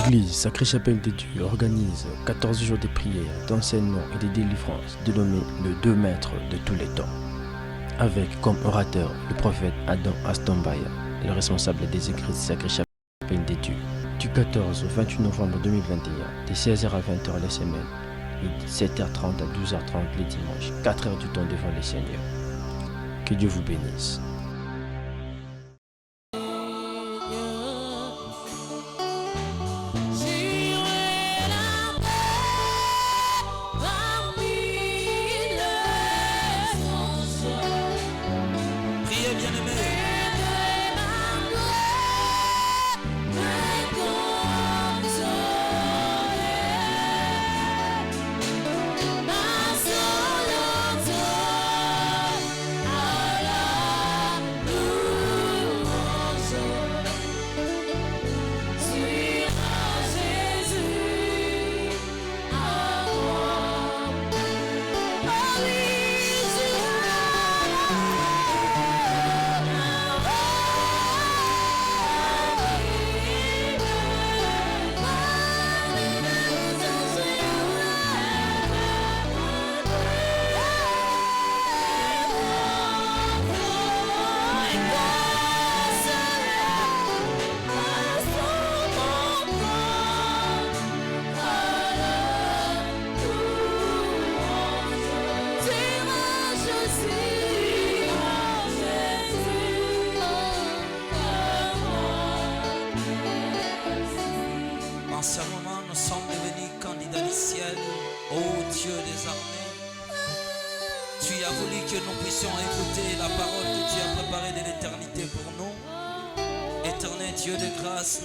L'église Sacrée-Chapelle de Dieu organise 14 jours de prière, d'enseignement et de délivrance dénommé le 2 maîtres de tous les temps, avec comme orateur le prophète Adam Astombaya, le responsable des églises Sacrée-Chapelle de Dieu, du 14 au 28 novembre 2021, de 16h à 20h les semaines et de 7h30 à 12h30 les dimanches, 4 heures du temps devant le Seigneur. Que Dieu vous bénisse.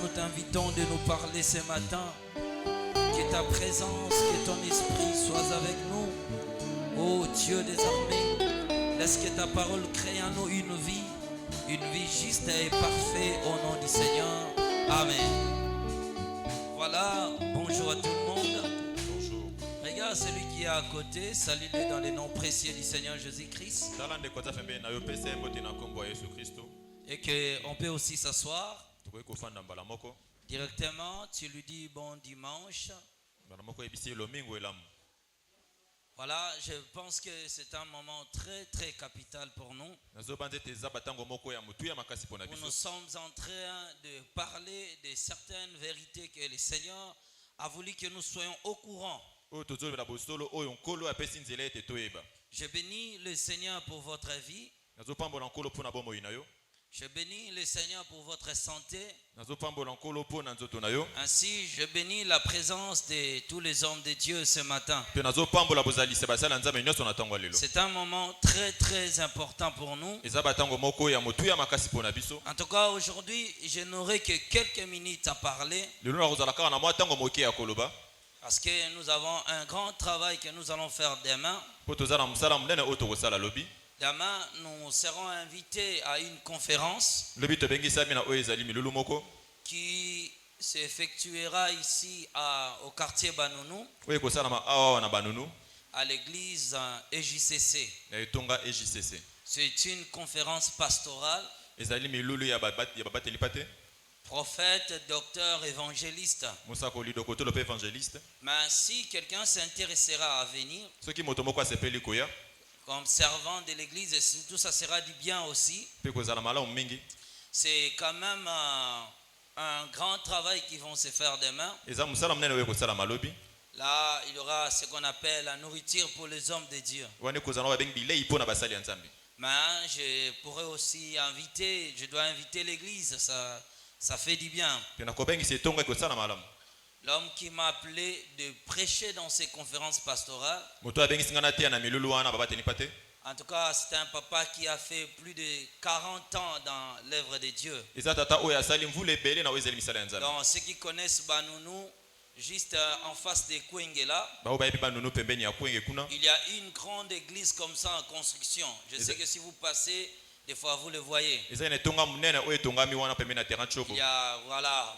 Nous t'invitons de nous parler ce matin. Que ta présence, que ton esprit soit avec nous. Ô Dieu des armées, laisse que ta parole crée en nous une vie juste et parfaite au nom du Seigneur. Amen. Voilà, bonjour à tout le monde. Bonjour. Regarde celui qui est à côté, salue-le dans le nom précieux du Seigneur Jésus-Christ. Et qu'on peut aussi s'asseoir. Directement, tu lui dis bon dimanche. Voilà, je pense que c'est un moment très très capital pour nous. Nous sommes en train de parler de certaines vérités que le Seigneur a voulu que nous soyons au courant. Je bénis le Seigneur pour votre vie. Je bénis le Seigneur pour votre santé. Ainsi, je bénis la présence de tous les hommes de Dieu ce matin. C'est un moment très très important pour nous. En tout cas, aujourd'hui, je n'aurai que quelques minutes à parler. Parce que nous avons un grand travail que nous allons faire demain. Demain, nous serons invités à une conférence qui s'effectuera ici au quartier Banounou, à l'église EJCC. C'est une conférence pastorale. Prophète, docteur, évangéliste. Mais si quelqu'un s'intéressera à venir, comme servant de l'église, et surtout ça sera du bien aussi. C'est quand même un grand travail qui vont se faire demain. Là, il y aura ce qu'on appelle la nourriture pour les hommes de Dieu. Mais je pourrais aussi je dois inviter l'église, ça fait du bien. L'homme qui m'a appelé de prêcher dans ces conférences pastorales. En tout cas, c'est un papa qui a fait plus de 40 ans dans l'œuvre de Dieu. Donc, ceux qui connaissent Banounou, juste en face de Kouengela, il y a une grande église comme ça en construction. Je sais que si vous passez, des fois vous le voyez. Il y a, voilà.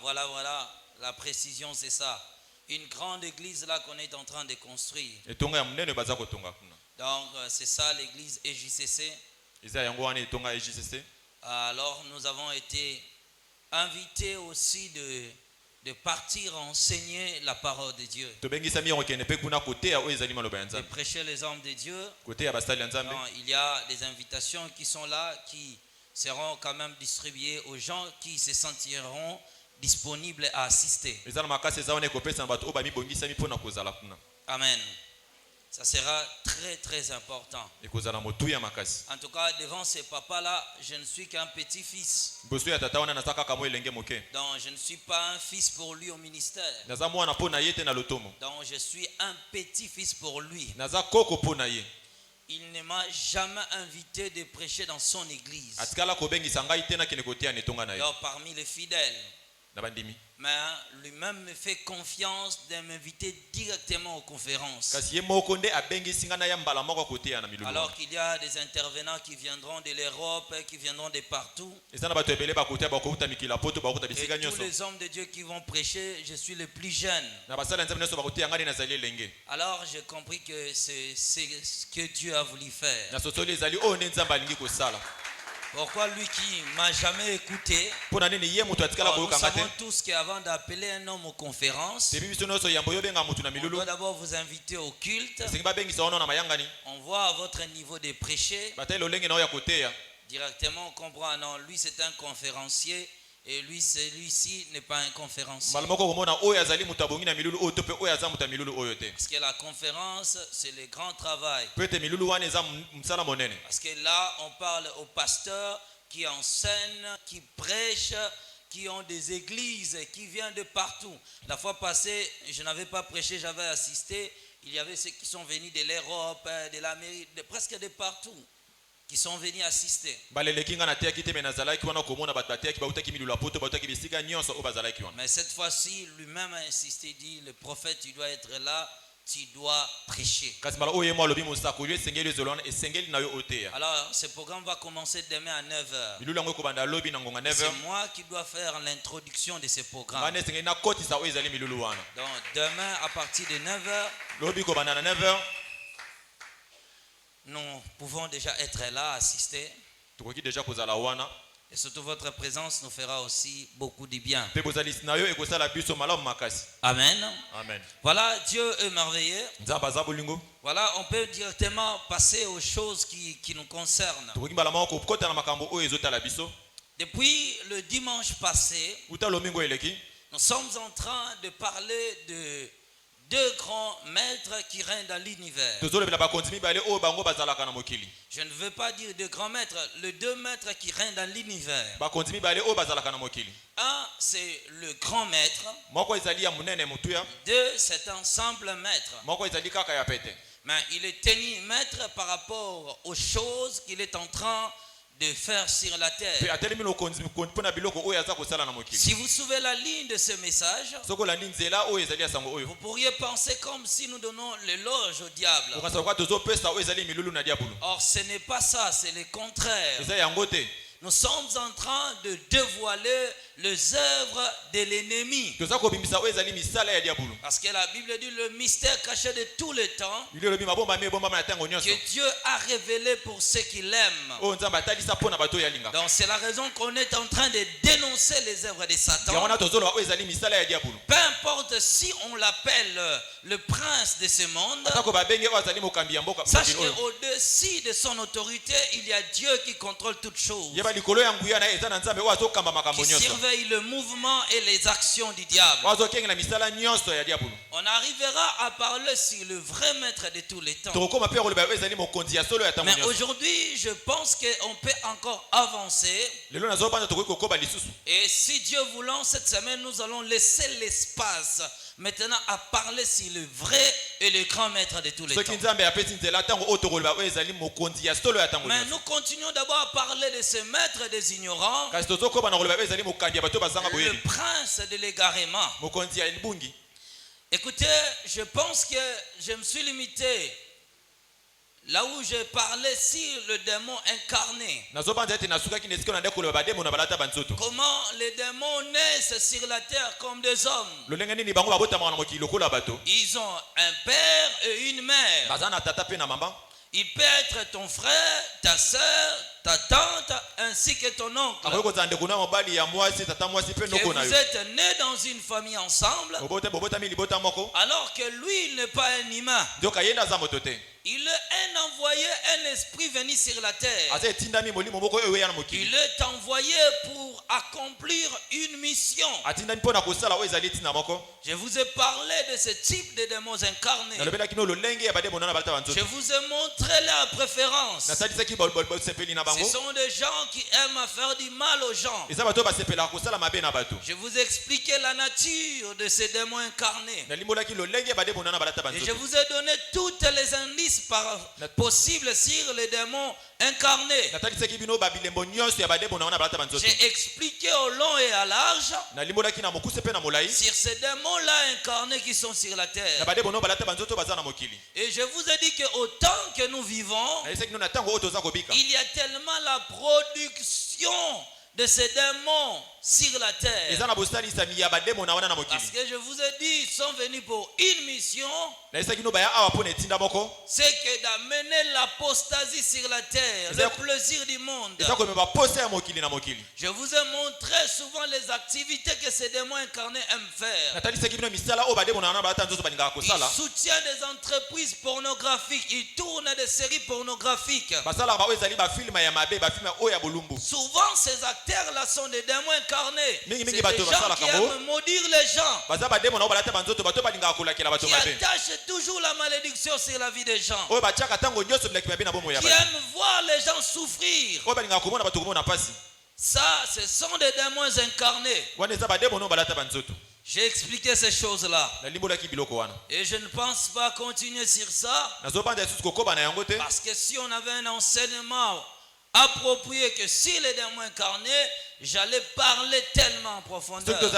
La précision, c'est ça. Une grande église là qu'on est en train de construire. Donc, c'est ça l'église EJCC. Alors, nous avons été invités aussi de partir enseigner la parole de Dieu, de prêcher les hommes de Dieu. Donc, il y a des invitations qui sont là, qui seront quand même distribuées aux gens qui se sentiront disponibles à assister. Amen. Ça sera très très important. En tout cas, devant ces papas-là, je ne suis qu'un petit-fils. Donc, je ne suis pas un fils pour lui au ministère. Donc, je suis un petit-fils pour lui. Il ne m'a jamais invité de prêcher dans son église. Donc, parmi les fidèles. Mais lui-même me fait confiance de m'inviter directement aux conférences. Alors qu'il y a des intervenants qui viendront de l'Europe, qui viendront de partout. Et tous les hommes de Dieu qui vont prêcher, je suis le plus jeune. Alors j'ai compris que c'est ce que Dieu a voulu faire. Pourquoi lui qui ne m'a jamais écouté? Nous savons tous qu'avant d'appeler un homme aux conférences, on doit d'abord vous inviter au culte. On voit à votre niveau de prêcher. Directement on comprend, non, lui c'est un conférencier. Et lui, celui-ci n'est pas un conférencier. Parce que la conférence, c'est le grand travail. Parce que là, on parle aux pasteurs qui enseignent, qui prêchent, qui ont des églises, qui viennent de partout. La fois passée, je n'avais pas prêché, j'avais assisté. Il y avait ceux qui sont venus de l'Europe, de l'Amérique, presque de partout, qui sont venus assister. Mais cette fois-ci, lui-même a insisté, dit, le prophète, tu dois être là, tu dois prêcher. Alors, ce programme va commencer demain à 9h. C'est moi qui dois faire l'introduction de ce programme. Donc, demain, à partir de 9h, nous pouvons déjà être là, assister. Et surtout votre présence nous fera aussi beaucoup de bien. Amen. Amen. Voilà, Dieu est merveilleux. Voilà, on peut directement passer aux choses qui nous concernent. Depuis le dimanche passé, nous sommes en train de parler de deux grands maîtres qui règnent dans l'univers. Je ne veux pas dire deux grands maîtres, les deux maîtres qui règnent dans l'univers. Un, c'est le grand maître. Deux, c'est un simple maître. Mais il est tenu maître par rapport aux choses qu'il est en train de faire sur la terre. Si vous suivez la ligne de ce message, vous pourriez penser comme si nous donnons l'éloge au diable. Or ce n'est pas ça, c'est le contraire. Nous sommes en train de dévoiler les œuvres de l'ennemi. Parce que la Bible dit le mystère caché de tout le temps que Dieu a révélé pour ceux qui l'aiment. Donc c'est la raison qu'on est en train de dénoncer les œuvres de Satan. Peu importe si on l'appelle le prince de ce monde, sache qu'au-dessus de son autorité, il y a Dieu qui contrôle toutes choses, qui surveille le mouvement et les actions du diable. On arrivera à parler sur le vrai maître de tous les temps. Mais aujourd'hui, je pense qu'on peut encore avancer. Et si Dieu voulant, cette semaine, nous allons laisser l'espace maintenant à parler sur le vrai et le grand maître de tous les temps. Mais nous continuons d'abord à parler de ce maître des ignorants, le prince de l'égarement. Écoutez, je pense que je me suis limité là où j'ai parlé sur le démon incarné. Comment les démons naissent sur la terre comme des hommes. Ils ont un père et une mère. Il peut être ton frère, ta soeur, ta tante ainsi que ton oncle. Que vous êtes nés dans une famille ensemble. Alors que lui, il n'est pas un humain. Il est envoyé un esprit venu sur la terre. Il est envoyé pour accomplir une mission. Je vous ai parlé de ce type de démons incarnés. Je vous ai montré leur préférence. Ce sont des gens qui aiment faire du mal aux gens. Je vous ai expliqué la nature de ces démons incarnés. Et je vous ai donné toutes les indices possibles sur les démons incarnés. J'ai expliqué au long et à large sur ces démons-là incarnés qui sont sur la terre. Et je vous ai dit que autant que nous vivons, il y a tellement la production de ces démons sur la terre. Parce que je vous ai dit, ils sont venus pour une mission. C'est que d'amener l'apostasie sur la terre, le plaisir du monde. Je vous ai montré souvent les activités que ces démons incarnés aiment faire. Ils soutiennent des entreprises pornographiques. Ils tournent des séries pornographiques. Souvent ces acteurs-là sont des démons incarnés. C'est des gens qui aiment maudire les gens, qui attachent toujours la malédiction sur la vie des gens, qui aiment voir les gens souffrir. Ça, ce sont des démons incarnés. J'ai expliqué ces choses-là. Et je ne pense pas continuer sur ça. Parce que si on avait un enseignement approprié, que si les démons incarnés, j'allais parler tellement en profondeur. Mais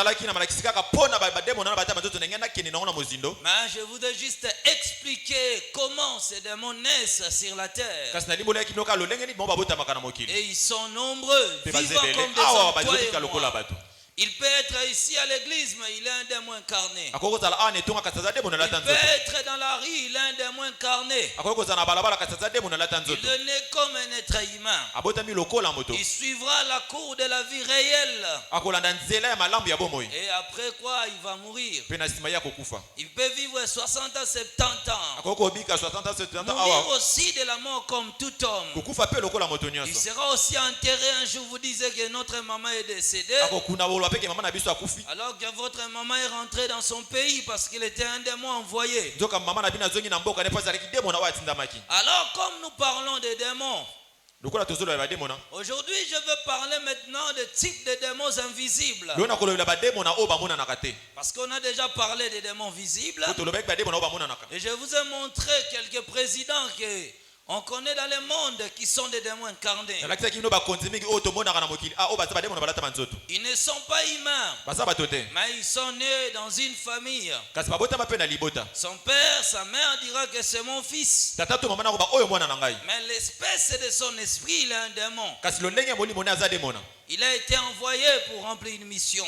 je voudrais juste expliquer comment ces démons naissent sur la terre. Et ils sont nombreux, vivant comme des hommes, toi et moi. Il peut être ici à l'église, mais il est un démon incarné. Il peut être dans la rue, il est un démon incarné. Il est né comme un être humain. Il suivra la cour de la vie réelle. Et après quoi, il va mourir. Il peut vivre 60 à 70 ans. Mourir aussi de la mort comme tout homme. Il sera aussi enterré. Un jour, vous disiez que notre maman est décédée. Alors que votre maman est rentrée dans son pays parce qu'il était un démon envoyé. Alors comme nous parlons des démons, aujourd'hui je veux parler maintenant de types de démons invisibles. Parce qu'on a déjà parlé des démons visibles. Et je vous ai montré quelques présidents on connaît dans le monde qui sont des démons incarnés. Ils ne sont pas humains, mais ils sont nés dans une famille. Son père, sa mère dira que c'est mon fils. Mais l'espèce de son esprit, il est un démon. Il a été envoyé pour remplir une mission.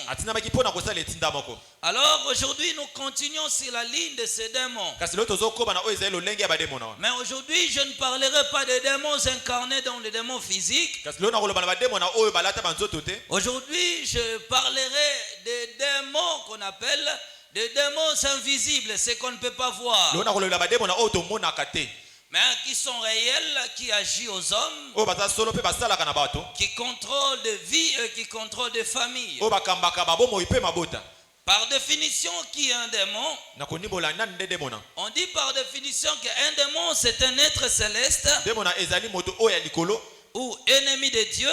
Alors aujourd'hui, nous continuons sur la ligne de ces démons. Mais aujourd'hui, je ne parlerai pas des démons incarnés dans les démons physiques. Aujourd'hui, je parlerai des démons qu'on appelle des démons invisibles, ce qu'on ne peut pas voir. Mais qui sont réels, qui agissent aux hommes, qui contrôlent des vies et qui contrôlent des familles. Par définition, qui est un démon? On dit par définition qu'un démon, c'est un être céleste ou ennemi de Dieu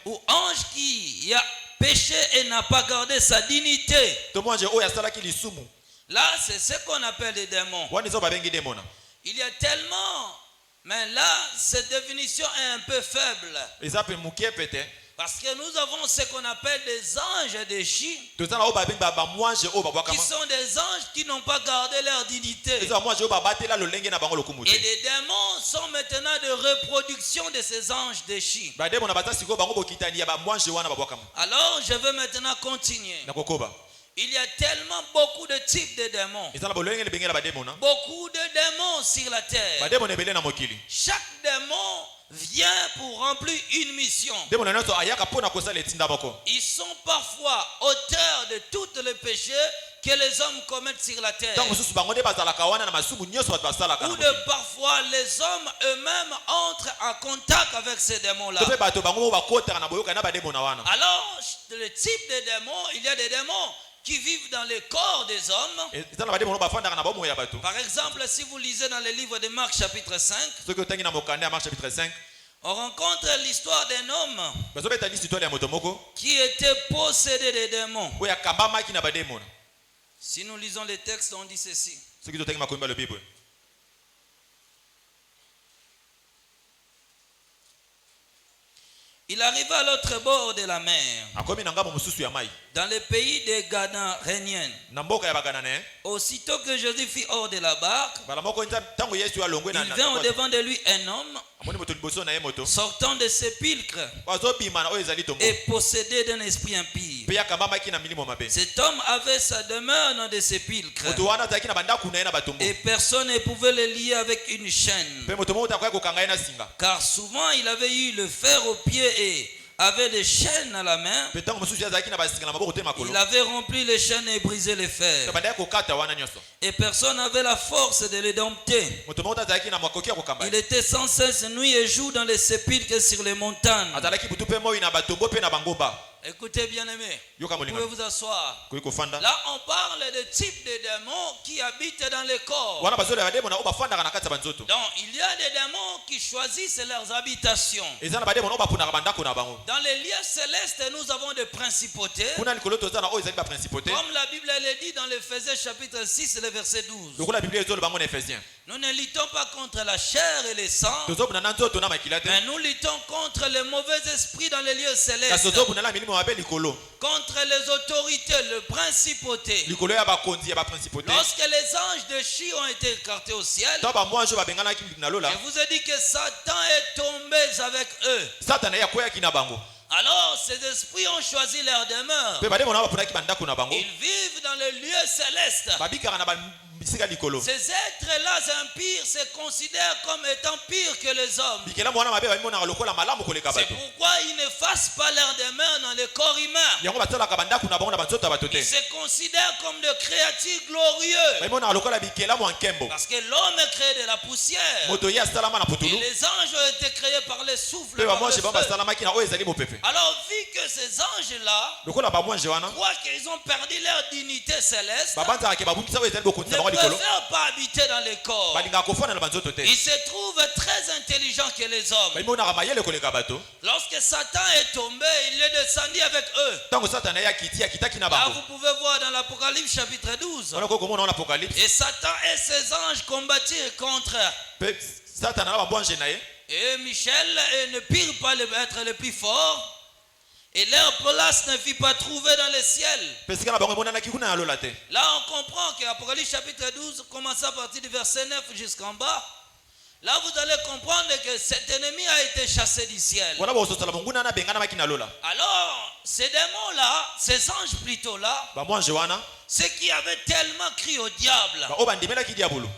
ou ange qui a péché et n'a pas gardé sa dignité. Là, c'est ce qu'on appelle des démons. Il y a tellement, mais là, cette définition est un peu faible. Parce que nous avons ce qu'on appelle des anges déchus, qui sont des anges qui n'ont pas gardé leur dignité. Et des démons sont maintenant de reproduction de ces anges déchus. Alors, je veux maintenant continuer. Il y a tellement beaucoup de types de démons. Beaucoup de démons sur la terre. Chaque démon vient pour remplir une mission. Ils sont parfois auteurs de tous les péchés que les hommes commettent sur la terre. Ou de parfois les hommes eux-mêmes entrent en contact avec ces démons-là. Alors, le type de démons, il y a des démons qui vivent dans le corps des hommes. Par exemple, si vous lisez dans le livre de Marc chapitre 5, on rencontre l'histoire d'un homme qui était possédé de démons. Si nous lisons les textes, on dit ceci. Il arriva à l'autre bord de la mer, dans le pays des Gadaréniens. Aussitôt que Jésus fut hors de la barque, il vint au devant de lui un homme sortant de sépulcre et possédé d'un esprit impie. Cet homme avait sa demeure dans des sépulcres et personne ne pouvait le lier avec une chaîne, car souvent il avait eu le fer au pied et avait des chaînes à la main. Il avait rempli les chaînes et brisé les fers, et personne n'avait la force de les dompter. Il était sans cesse nuit et jour dans les sépulcres sur les montagnes. Écoutez bien aimé, vous pouvez vous asseoir. Là on parle de type de démons qui habitent dans le corps. Donc il y a des démons qui choisissent leurs habitations. Dans les lieux célestes nous avons des principautés, comme la Bible le dit dans l'Éphésiens chapitre 6 le verset 12. Nous ne luttons pas contre la chair et le sang, mais nous luttons contre les mauvais esprits dans les lieux célestes, contre les autorités, les principautés. Lorsque les anges de Chi ont été écartés au ciel, je vous ai dit que Satan est tombé avec eux. Alors ces esprits ont choisi leur demeure. Ils vivent dans le lieu céleste. Ces êtres-là impurs se considèrent comme étant pires que les hommes. C'est pourquoi ils ne fassent pas leur demeure dans le corps humain. Ils se considèrent comme de créatures glorieux, parce que l'homme est créé de la poussière et les anges ont été créés par le souffle, par le feu. Alors vu que ces anges-là croient qu'ils ont perdu leur dignité céleste, ne peuvent pas habiter dans les corps. Ils se trouvent très intelligents que les hommes. Lorsque Satan est tombé, il est descendu avec eux. Là vous pouvez voir dans l'Apocalypse chapitre 12. Et Satan et ses anges combattirent contre. Et Michel ne pire pas être le plus fort. Et leur place ne fut pas trouvée dans le ciel. Là on comprend que Apocalypse chapitre 12, commençant à partir du verset 9 jusqu'en bas, là vous allez comprendre que cet ennemi a été chassé du ciel. Alors ces démons-là, ces anges plutôt là, ceux qui avaient tellement crié au diable,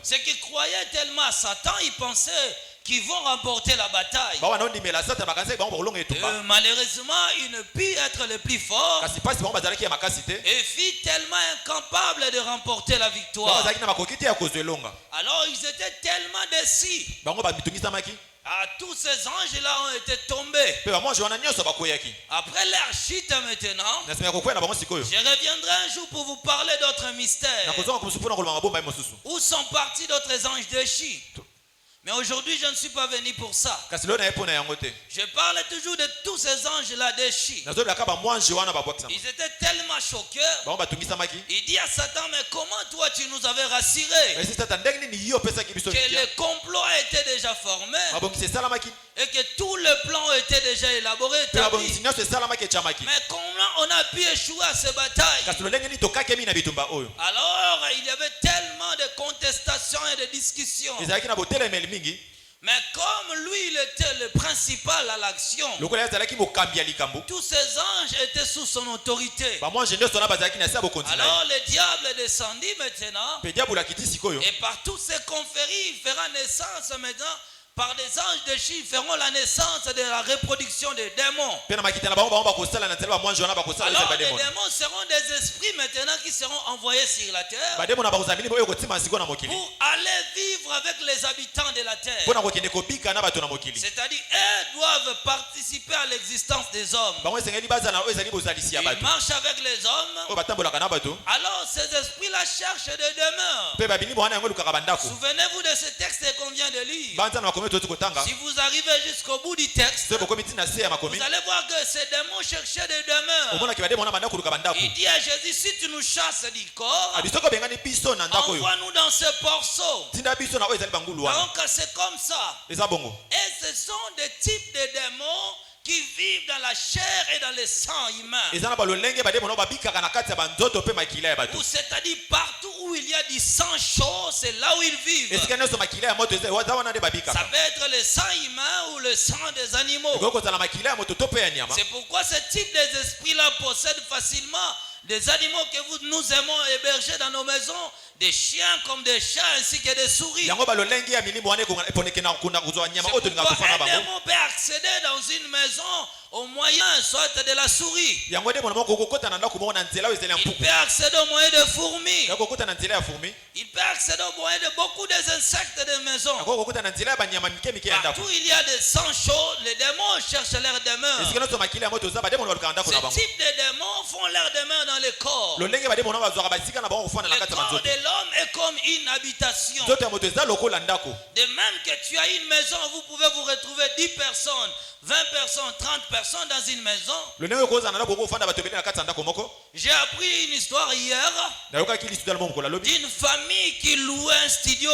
ceux qui croyaient tellement à Satan, ils pensaient qu'ils vont remporter la bataille. Malheureusement, ils ne purent être les plus forts et furent tellement incapables de remporter la victoire. Alors ils étaient tellement déçus. Tous ces anges-là ont été tombés. Après leur chute maintenant, je reviendrai un jour pour vous parler d'autres mystères. Où sont partis d'autres anges déchus? Mais aujourd'hui, je ne suis pas venu pour ça. Je parle toujours de tous ces anges-là déchus. Ils étaient tellement choqués. Il dit à Satan, mais comment toi tu nous avais rassuré que le complot a été déjà formé et que tout le plan était déjà élaboré, établi. Mais comment on a pu échouer à ces batailles? Alors il y avait tellement de contestations et de discussions. Mais comme lui il était le principal à l'action, tous ces anges étaient sous son autorité. Alors le diable descendit maintenant, et par toutes ces conféries il fera naissance maintenant par des anges de chiffres feront la naissance de la reproduction des démons. Alors les démons seront des esprits maintenant qui seront envoyés sur la terre pour aller vivre avec les habitants de la terre. C'est-à-dire, eux doivent participer à l'existence des hommes. Ils marchent avec les hommes. Alors ces esprits-là cherchent des demeures. Souvenez-vous de ce texte qu'on vient de lire. Si vous arrivez jusqu'au bout du texte, vous allez voir que ces démons cherchaient des demeures. Il dit à Jésus, si tu nous chasses du corps, envoie-nous dans ce porceau. Donc c'est comme ça. Et ce sont des types de démons qui vivent dans la chair et dans le sang humain. Ou c'est-à-dire partout où il y a du sang chaud, c'est là où ils vivent. Ça peut être le sang humain ou le sang des animaux. C'est pourquoi ce type d'esprit-là possède facilement des animaux que nous aimons héberger dans nos maisons, des chiens comme des chats ainsi que des souris. C'est pourquoi un démon peut accéder dans une maison au moyen soit de la souris. Il peut accéder au moyen de fourmis. Il peut accéder au moyen de beaucoup d'insectes de maison. Partout il y a des sangs chauds, les démons cherchent leur demeure. Ce type de démons font leur demeure dans le corps. Le corps de l'homme est comme une habitation. De même que tu as une maison, vous pouvez vous retrouver 10 personnes, 20 personnes, 30 personnes dans une maison. J'ai appris une histoire hier d'une famille qui louait un studio.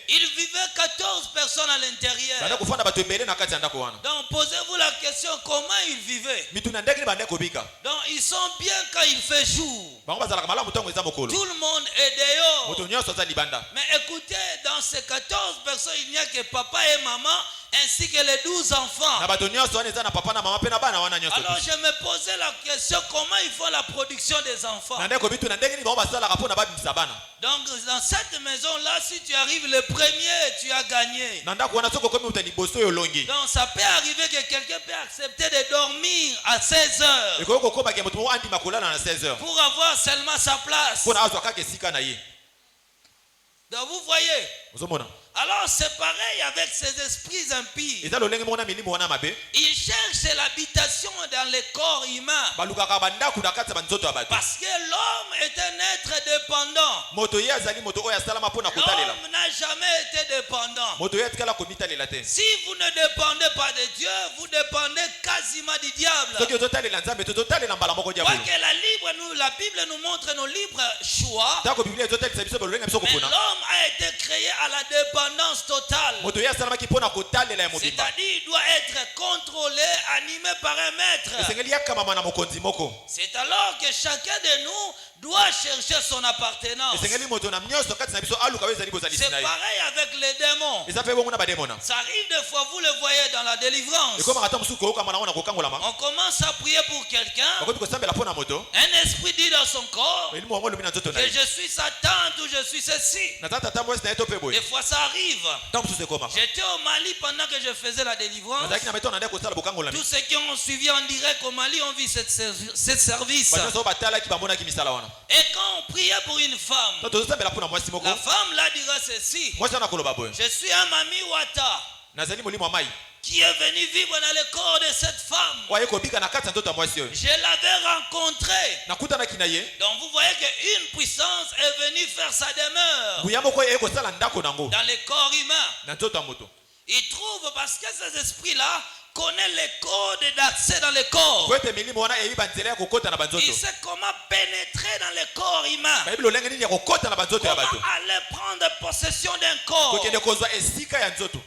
Il vivait 14 personnes à l'intérieur. Donc posez-vous la question, comment ils vivaient? Donc ils sont bien quand il fait jour. Tout le monde est dehors. Mais écoutez, dans ces 14 personnes, il n'y a que papa et maman ainsi que les 12 enfants. Alors je me posais la question, comment ils font la production des enfants? Donc dans cette maison-là, si tu arrives le premier, tu as gagné. Donc ça peut arriver que quelqu'un peut accepter de dormir à 16 heures pour avoir seulement sa place. Donc vous voyez. Alors c'est pareil avec ces esprits impies. Ils cherchent l'habitation dans le corps humain. Parce que l'homme est un être dépendant. L'homme n'a jamais été dépendant. Si vous ne dépendez pas de Dieu, vous dépendez quasiment du diable. Parce que la Bible nous montre nos libres choix. Mais l'homme a été créé à la dépendance totale. C'est-à-dire il doit être contrôlé, animé par un maître. C'est alors que chacun de nous doit chercher son appartenance. C'est pareil avec les démons. Ça arrive des fois, vous le voyez dans la délivrance. On commence à prier pour quelqu'un. Un esprit dit dans son corps que je suis sa tante ou je suis ceci. Des fois ça arrive. J'étais au Mali pendant que je faisais la délivrance. Tous ceux qui ont suivi en direct au Mali ont vu ce service. Et quand on priait pour une femme, la femme là dira ceci: je suis un Mami Wata qui est venu vivre dans le corps de cette femme. Je l'avais rencontrée. Donc vous voyez qu'une puissance est venue faire sa demeure dans le corps humain. Il trouve, parce que ces esprits-là connaissent les codes d'accès dans le corps. Il sait comment pénétrer dans le corps humain. Comment aller prendre possession d'un corps.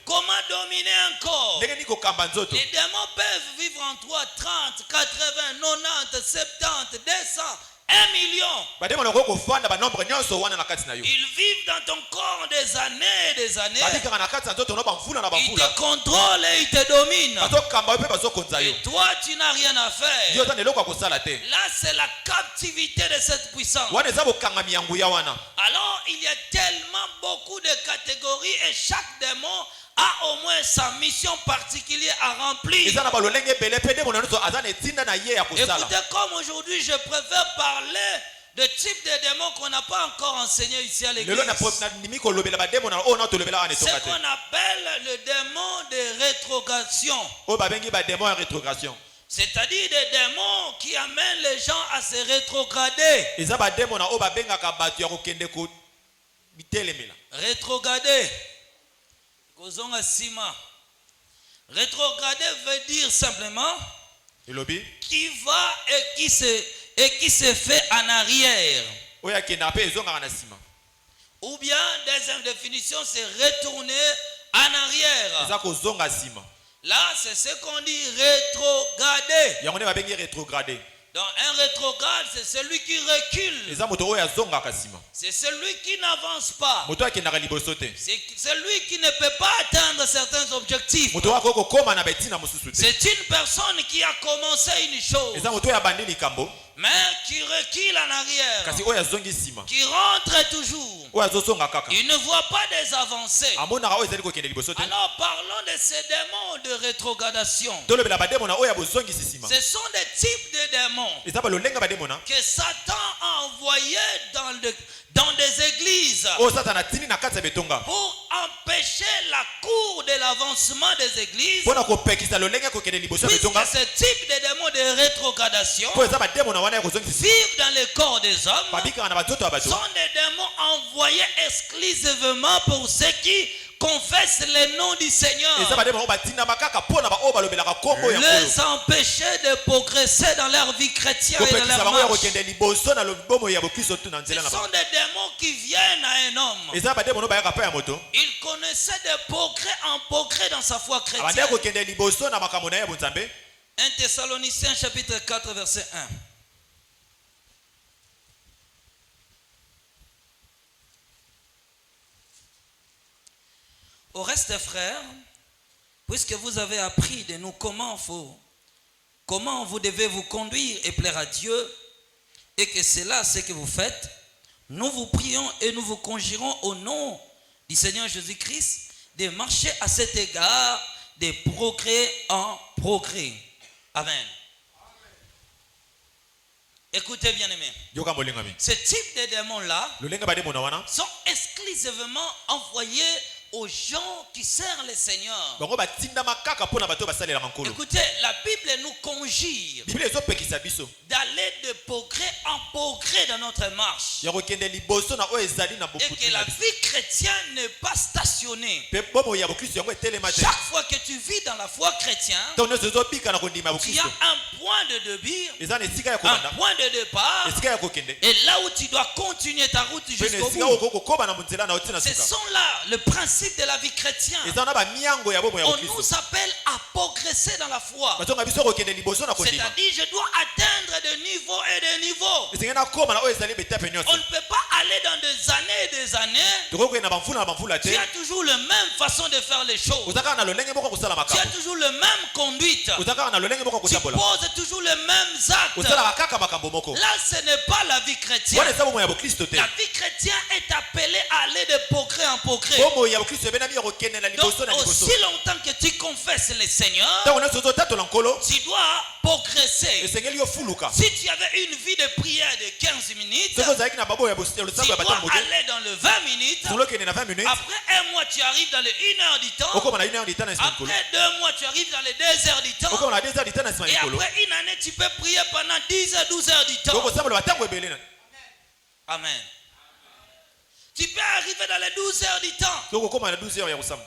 Comment dominer un corps. Les démons peuvent vivre en toi 30, 80, 90, 70, 200. 1 million. bademo na kofanda ba nombre nyonso wana na kati na yo Ils vivent dans ton corps des années et des années. babika na kati na nzoto no bamvula na Ils bamvula te contrôlent et ils te dominent. bazokamba pe bazokonza yo Et toi, tu n'as rien à faire. yo tana eloko akosala te Là, c'est la captivité de cette puissance. wana eza bokangami ya nguya wana Alors, il y a tellement beaucoup de catégories et chaque démon a au moins sa mission particulière à remplir. eza na balolenge ebele mpe ndemo na nyonso aza na etinda na ye ya kosala Écoutez, comme aujourd'hui, je préfère parler de type de démons qu'on n'a pas encore enseigné ici à l'église. lelo nandimi kolobela bademo na oyo na tolobela wana Ce etonga te qu'on appelle le démon de rétrogradation. oyo babengi bademo ya rétrogradation C'est-à-dire des démons qui amènent les gens à se rétrograder. eza bademo na oyo babengaka bato ya kokende bitelemela Rétrograder. Kozonga sima. Rétrograder veut dire simplement elobi qui va et qui se fait en arrière. oyo akendaka mpe ezongaka na nsima Ou bien, deuxième définition, c'est retourner en arrière. eza kozonga nsima Là, c'est ce qu'on dit rétrograder. yango nde babengi rétrograde Donc, un rétrograde, c'est celui qui recule. eza moto oyo azongaka nsima C'est celui qui n'avance pas. moto akendaka liboso te C'est celui qui ne peut pas atteindre certains objectifs. moto oyo akoki kokóma na betina mosusu te C'est une personne qui a commencé une chose, eza moto oyo abandi likambo mais qui recule en arrière, kasi oyo azongi nsima qui rentre toujours. oyo azozonga kaka Il ne voit pas des avancées. amonaka oyo ezali kokende liboso te Alors parlons de ces démons de rétrogradation. tolobela bademo na oyo abozongisi nsima Ce sont des types de démons eza balolenga bademo na que Satan a envoyés dans des églises oyo satana atindi na kati ya betonga pour empêcher la cour de l'avancement des églises. mpona kopekisa lolenge ya kokende liboso ya Puisque betonga ce type de démons de rétrogradation mpo eza bademo na wana ya kozongisa nsima vivent dans le corps des hommes, babikaka na bazoto ya bato sont des démons envoyés exclusivement pour ceux qui confessent le nom du Seigneur, eza bademo oyo batindama kaka mpona baoyo balobelaka nkombo ya nkolo les empêcher de progresser dans leur vie chrétienne et dans kopekisa leur bango ya marche. kokende liboso na bomoi ya bokristo tu na Ce nzela na sont bango des démons qui viennent à un homme. eza bademo no bayaka mpe ya moto Il connaissait de progrès en progrès dans sa foi abandi chrétienne. ya kokende liboso na makambo na ye ya bonzambe 1 Thessaloniciens chapitre 4 verset 1. Au reste, frères, puisque vous avez appris de nous comment vous devez vous conduire et plaire à Dieu, et que c'est là ce que vous faites, nous vous prions et nous vous conjurons au nom du Seigneur Jésus-Christ de marcher à cet égard, de progrès en progrès. Amen. Écoutez bien aimés, yoka molingami ce type de démons-là lolenga bademo na wana sont exclusivement envoyés aux gens qui servent le Seigneur. bango batindama kaka mpona bato oyo basalelaka nkolo Écoutez, la Bible nous conjure biblia ezopekisa biso d'aller de progrès en progrès dans notre marche. ya kokende liboso na oyo ezali na Et bokutu que la na biso vie chrétienne n'est pas stationnée. mpe bomoi ya bokristo yango etelema te Chaque fois que tu vis dans la foi chrétienne, ntango nyonso ezobika na kondima ya tu as bokristo un point de début, eza na esika ya un kobanda point de départ, esika ya kokende et là où tu dois continuer ta route mpe na jusqu'au esika bout. oyo okoki kokóma na monzela na oti na Ce suka sont là le principe de la vie chrétienne. eza na bamiango ya bomoi ya On bokristo nous appelle à progresser dans la foi. batonga biso kokende liboso na kondima C'est-à-dire, je dois atteindre de niveau et de niveau. esengeli nakóma na oyo ezali betape On nyonso ne peut pas aller dans des années et des années. tokoki kokende na bamvula te Tu as toujours la même façon de faire les choses. oza kaka na lolenge moko ya kosala Tu as makambo toujours la même conduite. oza kaka na lolenge moko ya Tu kotambola poses toujours les mêmes actes. osalaka kaka makambo moko Là, ce n'est pas la vie chrétienne. wana eza bomoi ya bokristo te La vie chrétienne est appelée à aller de progrès en progrès. bomoi ya bokristo ebenami ya kokende na Donc, liboso na liboso aussi longtemps que tu confesses le Seigneur, ntango nyonso ozotatola nkolo tu dois progresser. esengeli ofuluka Si tu avais une vie de prière de 15 minutes, soki ozalaki na babo ya tu losambo ya dois batango moke aller dans le 20 minutes. songolo okende na 20 minutes Après un mois, tu arrives dans le 1 heure du temps. okóma na 1 heure du temps na nsima ya nkolo Après 2 mois, tu arrives dans les 2 heures du temps. okóma na 2 heures du temps na nsima Et ya nkolo après une année, tu peux prier pendant 10 heures, 12 heures du temps. okosambola batango ebele na Amen. Tu peux arriver dans les 12 heures du temps. soki okóma na 12 heures ya kosamba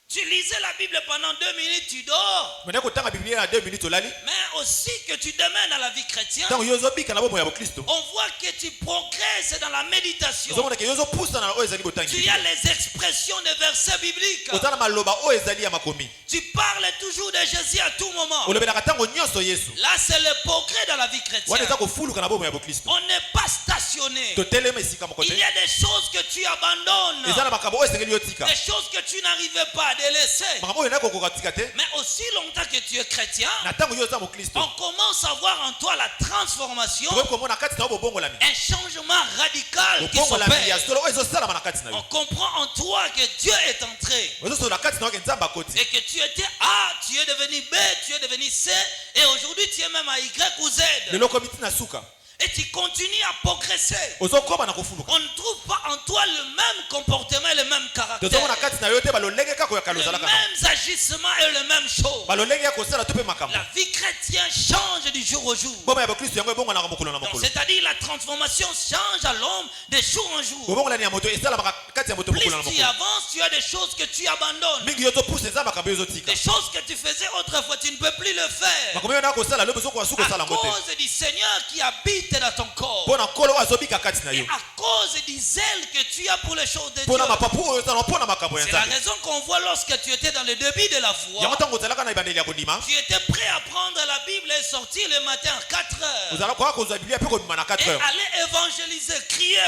Tu lisais la Bible pendant 2 minutes, tu dors. mene kotanga biblia na 2 minutes olali Mais aussi que tu demeures dans la vie chrétienne, ntango yo ozobika na bomoi ya bokristo on voit que tu progresses dans la méditation. ozomona ke yo ozopusa na oyo ezali botangi Tu as les expressions des versets bibliques. oza na maloba oyo ezali ya makomi Tu parles toujours de Jésus à tout moment. olobelaka ntango nyonso Yesu Là, c'est le progrès dans la vie chrétienne. wana eza kofuluka na bomoi ya bokristo On n'est pas stationné. totelema esika moko Il te y a des choses que tu abandonnes. eza na makambo oyo esengeli yotika Des choses que tu n'arrivais pas à délaisser. makambo oyo nakokoka tika te Mais aussi longtemps que tu es chrétien, na ntango yo oza mokristo on commence à voir en toi la transformation, tokoki komona kati na yo bobongolami un changement radical qui bobongolami ya s'opère. solo oyo ezosalama na kati na On yo comprend en toi que Dieu est entré ozosola kati na yo ke nzambe akoti et que tu étais A, tu es devenu B, tu es devenu C et aujourd'hui tu es même à Y ou Z. lelo okomi ntina suka Et tu continues à progresser. ozokoma na kofuluka On ne trouve pas en toi le même comportement et le même caractère. tozomona kati na yo te balolenge kaka oyo kala Les ozalaka na mêmes agissements et les mêmes choses. balolenge ya kosala to mpe makambo La vie chrétienne change du jour au jour. boma ya bakristo yango ebongolaka mokolo na Donc, mokolo c'est-à-dire la transformation change à l'homme de jour en jour. bobongolani ya moto esalamaka kati ya moto Plus mokolo na tu mokolo avances, tu as des choses que tu abandonnes. mingi yo topuse eza makambo oyo ezotika Des choses que tu faisais autrefois, tu ne peux plus le faire. makambo oyo nakosala lo besokoka suka À osala yango te cause du Seigneur qui habite dans ton corps. mpo na nkolo oyo azobika kati na Et yo à cause du zèle que tu as pour les choses de mpo na Dieu. mapapu oyo ozala mpo na makambo ya C'est la nzambe raison qu'on voit lorsque tu étais dans le début de la yango foi. ntango ozalaka na ebandeli ya kondima Tu étais prêt à prendre la Bible et sortir le matin à 4 heures. ozala koka kozwa biblia mpe kobima na 4 Et heures aller évangéliser, crier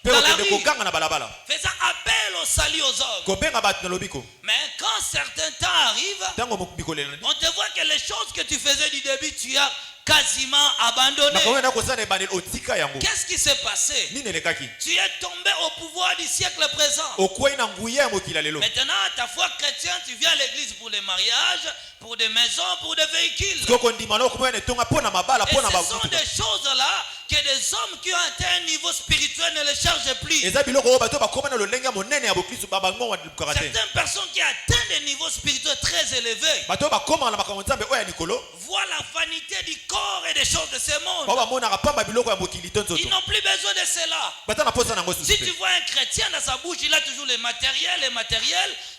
mpe dans la kokende rue, koganga na balabala faisant appel au salut aux hommes. kobenga bato na lobiko Mais quand certains temps arrivent, ntango bikolela on te voit que les choses que tu faisais du début, tu as quasiment abandonné. makambo oyo nakosala na ebandeli otika yango Qu'est-ce qui s'est passé? nini elekaki Tu es tombé au pouvoir du siècle présent. okwei na nguya ya mokili ya lelo Maintenant, ta foi chrétienne, tu viens à l'église pour les mariages, pour des maisons, pour des véhicules. soki okondima na okomona etonga mpo na mabala Et mpo na ce sont babutuka des choses-là que des hommes qui ont atteint un niveau spirituel ne les chargent plus. eza biloko oyo bato bakoma na lolenge ya monene ya bokristo babango balukaka te Certaines personnes qui atteignent des niveaux spirituels très élevés bato oyo bakoma na makambo nzambe oyo ya likolo voient la vanité du corps et des choses de ce bao monde. bamonaka pamba biloko ya mokili to Ils nzoto n'ont plus besoin de cela. bata na posa nango Si susu tu te vois un chrétien dans sa bouche, il a toujours les matériels,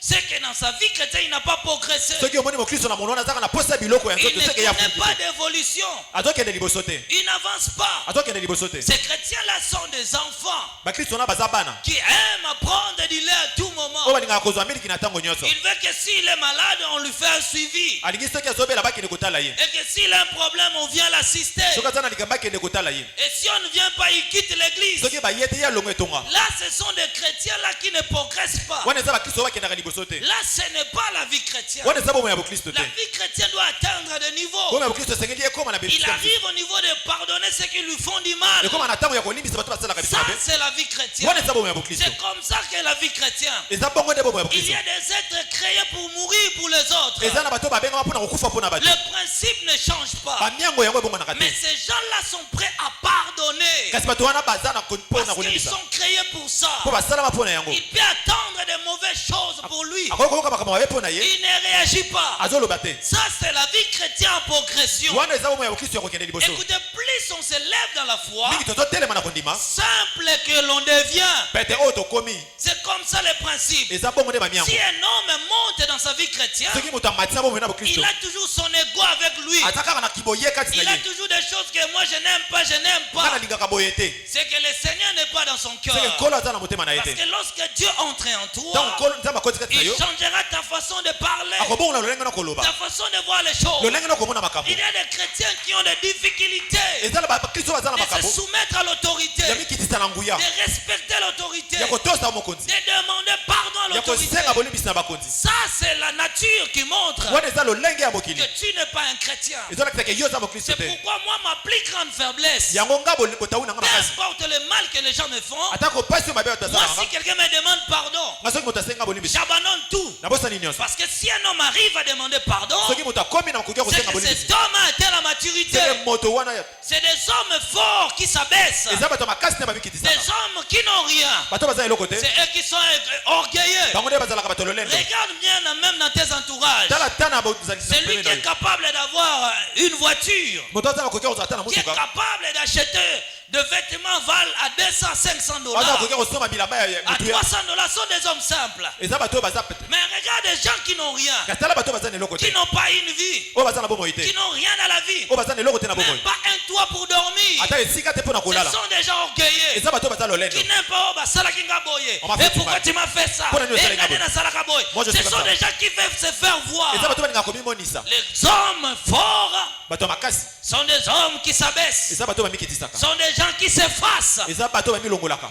c'est que dans sa vie chrétienne, il n'a pas progressé. soki omoni mokristo na mono wana azaka na posa ya biloko ya Il nzoto ne seke ya connaît pas fuki d'évolution. azokende liboso te Il n'avance pas. azokende liboso te Ces chrétiens-là sont des enfants bakristo wana baza bana qui aiment prendre du lait à tout moment. oyo balingaka kozwa miliki na ntango nyonso Il veut que s'il est malade, on lui fait un suivi. alingi soki azobela bakende kotala ye Et que s'il a un problème, on vient l'assister. soki aza na likambo akende kotala ye Et si on ne vient pas, il quitte l'église. soki baye te ye alongo etonga Là, ce sont des chrétiens-là qui ne progressent pas. wana eza bakristo oyo bakendaka liboso te Là, ce n'est pas la vie chrétienne. wana eza bomoi ya bokristo La te vie chrétienne doit atteindre des niveaux. bomoi ya bokristo esengeli ekoma na Il bisika arrive au niveau de pardonner ceux qui lui font du mal. ekoma na ntango ya kolimbisa bato basalaka biso Ça, mabe c'est la vie chrétienne. wana eza bomoi ya bokristo C'est comme ça que la vie chrétienne. eza bongo nde bomoi ya Il y bokristo a des êtres créés pour mourir pour les autres. eza na bato babengama mpona kokufa mpona bato Le principe ne change pas. bamiango yango ebonganaka Mais te ces gens-là sont prêts à pardonner. kasi bato wana baza mpona Parce qu'ils kolimbisa sont créés pour ça. mpo basalama mpona yango Il peut attendre des mauvaises choses pour lui. akoki koyoka makambo mabe mpona ye Il ne réagit pas. azoloba te Ça, c'est la vie chrétienne en progression. wana eza bomoi ya bokristo ya kokende liboso Écoutez, plus on se lève dans la foi, mingi tozotelema na kondima simple que l'on devient. pete oyo tokomi C'est comme ça le principe. eza bongo nde bamiango Si un homme monte dans sa vie chrétienne, soki moto amatina bomoi na bokristo il a toujours son ego avec lui. aza kaka na kiboye kati Il na a ye toujours des choses que moi je n'aime pas, je n'aime nga pas. nalingaka boye te C'est que le Seigneur n'est pas dans son cœur. seke nkolo aza na motema na ye Parce te que lorsque Dieu entre en ntango toi, nkolo nzambe akoti kati na il yo changera ta façon de parler, akobongola lolenge na koloba ta façon de voir les choses. lolenge na komona makambo Il y a des chrétiens qui ont des difficultés eza na bakristo baza na de se makambo soumettre à l'autorité, ya mikitisa na nguya de respecter l'autorité, ya kotosa mokonzi de demander pardon à ya l'autorité. kosenga bolimbisi na bakonzi Ça, c'est la nature qui montre wana eza lolenge ya mokili que tu n'es pas un chrétien. ezolakisaka yo oza mokristo C'est te pourquoi moi, ma plus grande faiblesse, yango nga botawi na nga peu makasi importe le mal que les gens me font, atako pasi oyo mabe bato moi, basalaka si quelqu'un me demande pardon, nga soki moto asenga bolimbisi j'abandonne tout. nabosani nyonso Parce que si un homme arrive à demander pardon, soki moto akomi na makoki ya c'est kosenga que bolimbisi cet homme a atteint la maturité. seke moto wana C'est des hommes forts qui s'abaissent. eza bato ya makasi nde Des babikitisaka hommes qui n'ont rien. bato baza eloko te C'est eux qui sont orgueilleux. bango nde bazalaka bato lolendo Regarde bien même dans tes entourages. tala tana bozalisi C'est lui qui est capable d'avoir une voiture, moto aza makoki ya kozala ta na qui est motuka capable d'acheter de vêtements valent à 200-500 $. Baza koke kosomba bilamba ya À mutu ya. 300 $, sont des hommes simples. Eza bato baza Mais regarde des gens qui n'ont rien, kasala bato baza neloko qui te. n'ont pas une vie, O baza na bomoi qui te. n'ont rien dans la vie, O baza neloko te na même bomoi. pas un toit pour dormir. Ata esika te pona Ce kolala. sont des gens orgueilleux Eza bato baza lolendo. qui n'aiment pas Basala Kingaboye. On m'a fait Et du pourquoi mal. tu m'as fait ça? Pourquoi nous Et sommes regardez là-bas? dans Salakaboy. Moi, je Ce suis sont comme ça. des gens qui veulent se faire voir. Eza bato balinga komimonisa. Les hommes forts Bato makasi. sont des hommes qui s'abaissent. Eza bato bamikitisaka. Sont des gens qui s'effacent. Eza bato bamilongolaka.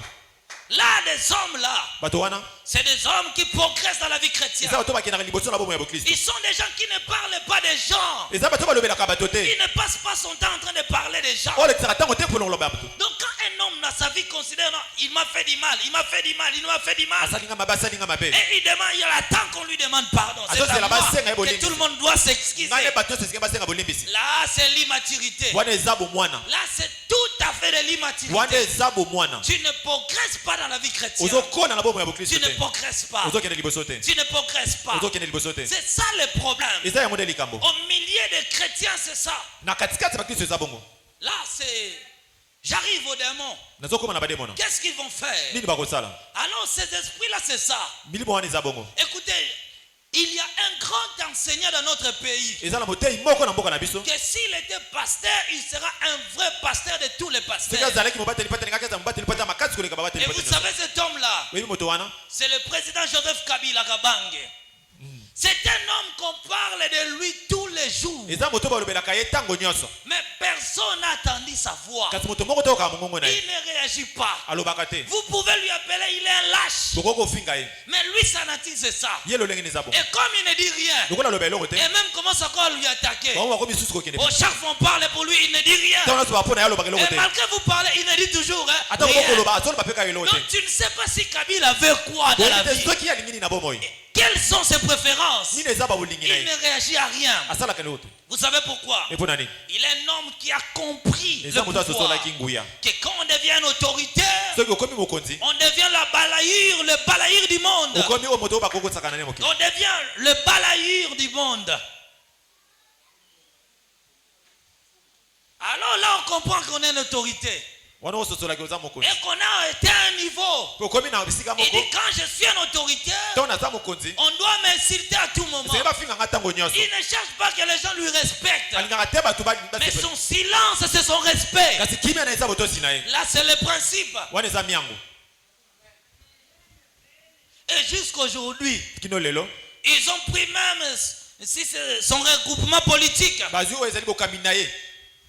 Là, des hommes là, Bato wana. c'est des hommes qui progressent dans la vie chrétienne. Eza bato bakendaka liboso na bomoi ya Bokristo. Ils sont des gens qui ne parlent pas des gens. Eza bato balobelaka bato te. Ils ne passent pas son temps en train de parler des gens. Olekisaka ntango te mpona koloba bato. Donc quand un homme dans sa vie considère, non, il m'a fait du mal, il m'a fait du mal, il m'a fait du mal. Asalinga mabe asalinga mabe. Et il demande, il attend qu'on lui demande pardon. C'est Attends, c'est à la moi base, c'est un que bolimi. tout le monde doit s'excuser. Ngane bato nyonso esika basenga bolimbisi. Là, c'est l'immaturité. Wana eza bomwana. Là, c'est tout à fait de Wana l'immaturité. eza bomwana. Tu ne progresses pas dans la vie chrétienne. Ozokona na bomoi ya Bokristo Tu ne te. progresses pas. Ozokende liboso te. Tu ne progresses pas. Ozokende liboso te. C'est ça le problème. Eza yango nde likambo. Au milieu des chrétiens, c'est ça. Na katikati ya Bakristo eza bongo. Là, c'est... J'arrive aux démons. Nazokoma na bademona. Qu'est-ce qu'ils vont faire? Nini bakosala? Alors, ces esprits-là, c'est ça. Milimo wana eza bongo. Écoutez, il y a un grand enseignant dans notre pays Eza na motei moko na mboka na biso. que s'il était pasteur, il sera un vrai pasteur de tous les Soki pasteurs. azalaki mobateli pateli kaka eza mobateli pateli makasi koleka babateli Et vous pateli. savez, cet homme-là, Oyebi moto wana? c'est le président Joseph Kabila Kabange. C'est un homme qu'on parle de lui tous les jours. Eza moto balobelaka ye ntango nyonso. Mais personne n'a entendu sa voix. Kasi moto moko toyoka mongongo na ye. Il ne réagit pas. Alobaka te. Vous pouvez lui appeler, il est un lâche. Bokoko kofinga ye. Mais lui, sa nature, c'est ça. Ye lolenge neza bongo. Et comme il ne dit rien, Lokola aloba eloko te. et même commence encore à lui attaquer. Bango bakomi susu kokende. Au chaque fois on parle pour lui, il ne dit rien. Ntango nyonso bapona ye alobaka eloko Et te. malgré vous parlez, il ne dit toujours Ata rien. okokoloba azoloba mpe kaka eloko te. Donc tu ne sais pas si Kabila veut quoi dans la Oyebi te vie. soki alingi nini na bomoi. Quelles sont ses préférences? Nini eza babolingi na Il ye. ne réagit à rien. Asalaka eloko te. Vous savez pourquoi? E mpona nini? Il est un homme qui a compris le Eza moto pouvoir. asosolaki nguya. Que quand on devient un autoritaire, Soki okomi mokonzi. on devient le balayeur du monde. Okomi oyo moto oyo bakokosaka na ye mokili. On devient le balayeur du monde. Alors là, on comprend qu'on est une autorité. Wana ososolaki oza mokonzi. Et qu'on a été à un niveau. Pe okomi na bisika Il moko. dit quand je suis un autoritaire, Ntango naza mokonzi. on doit m'insulter à tout moment. Ezali bafinganga ntango nyonso. Il ne cherche pas que les gens lui respectent. Alingaka te bato Mais basepela. son silence, c'est son respect. Kasi kimia na eza botosi na ye. Là, c'est le principe. Wana eza miango. Et jusqu'aujourd'hui, Kino lelo. ils ont pris même, si c'est son regroupement politique, Bazwi oyo ezali bokambi na ye.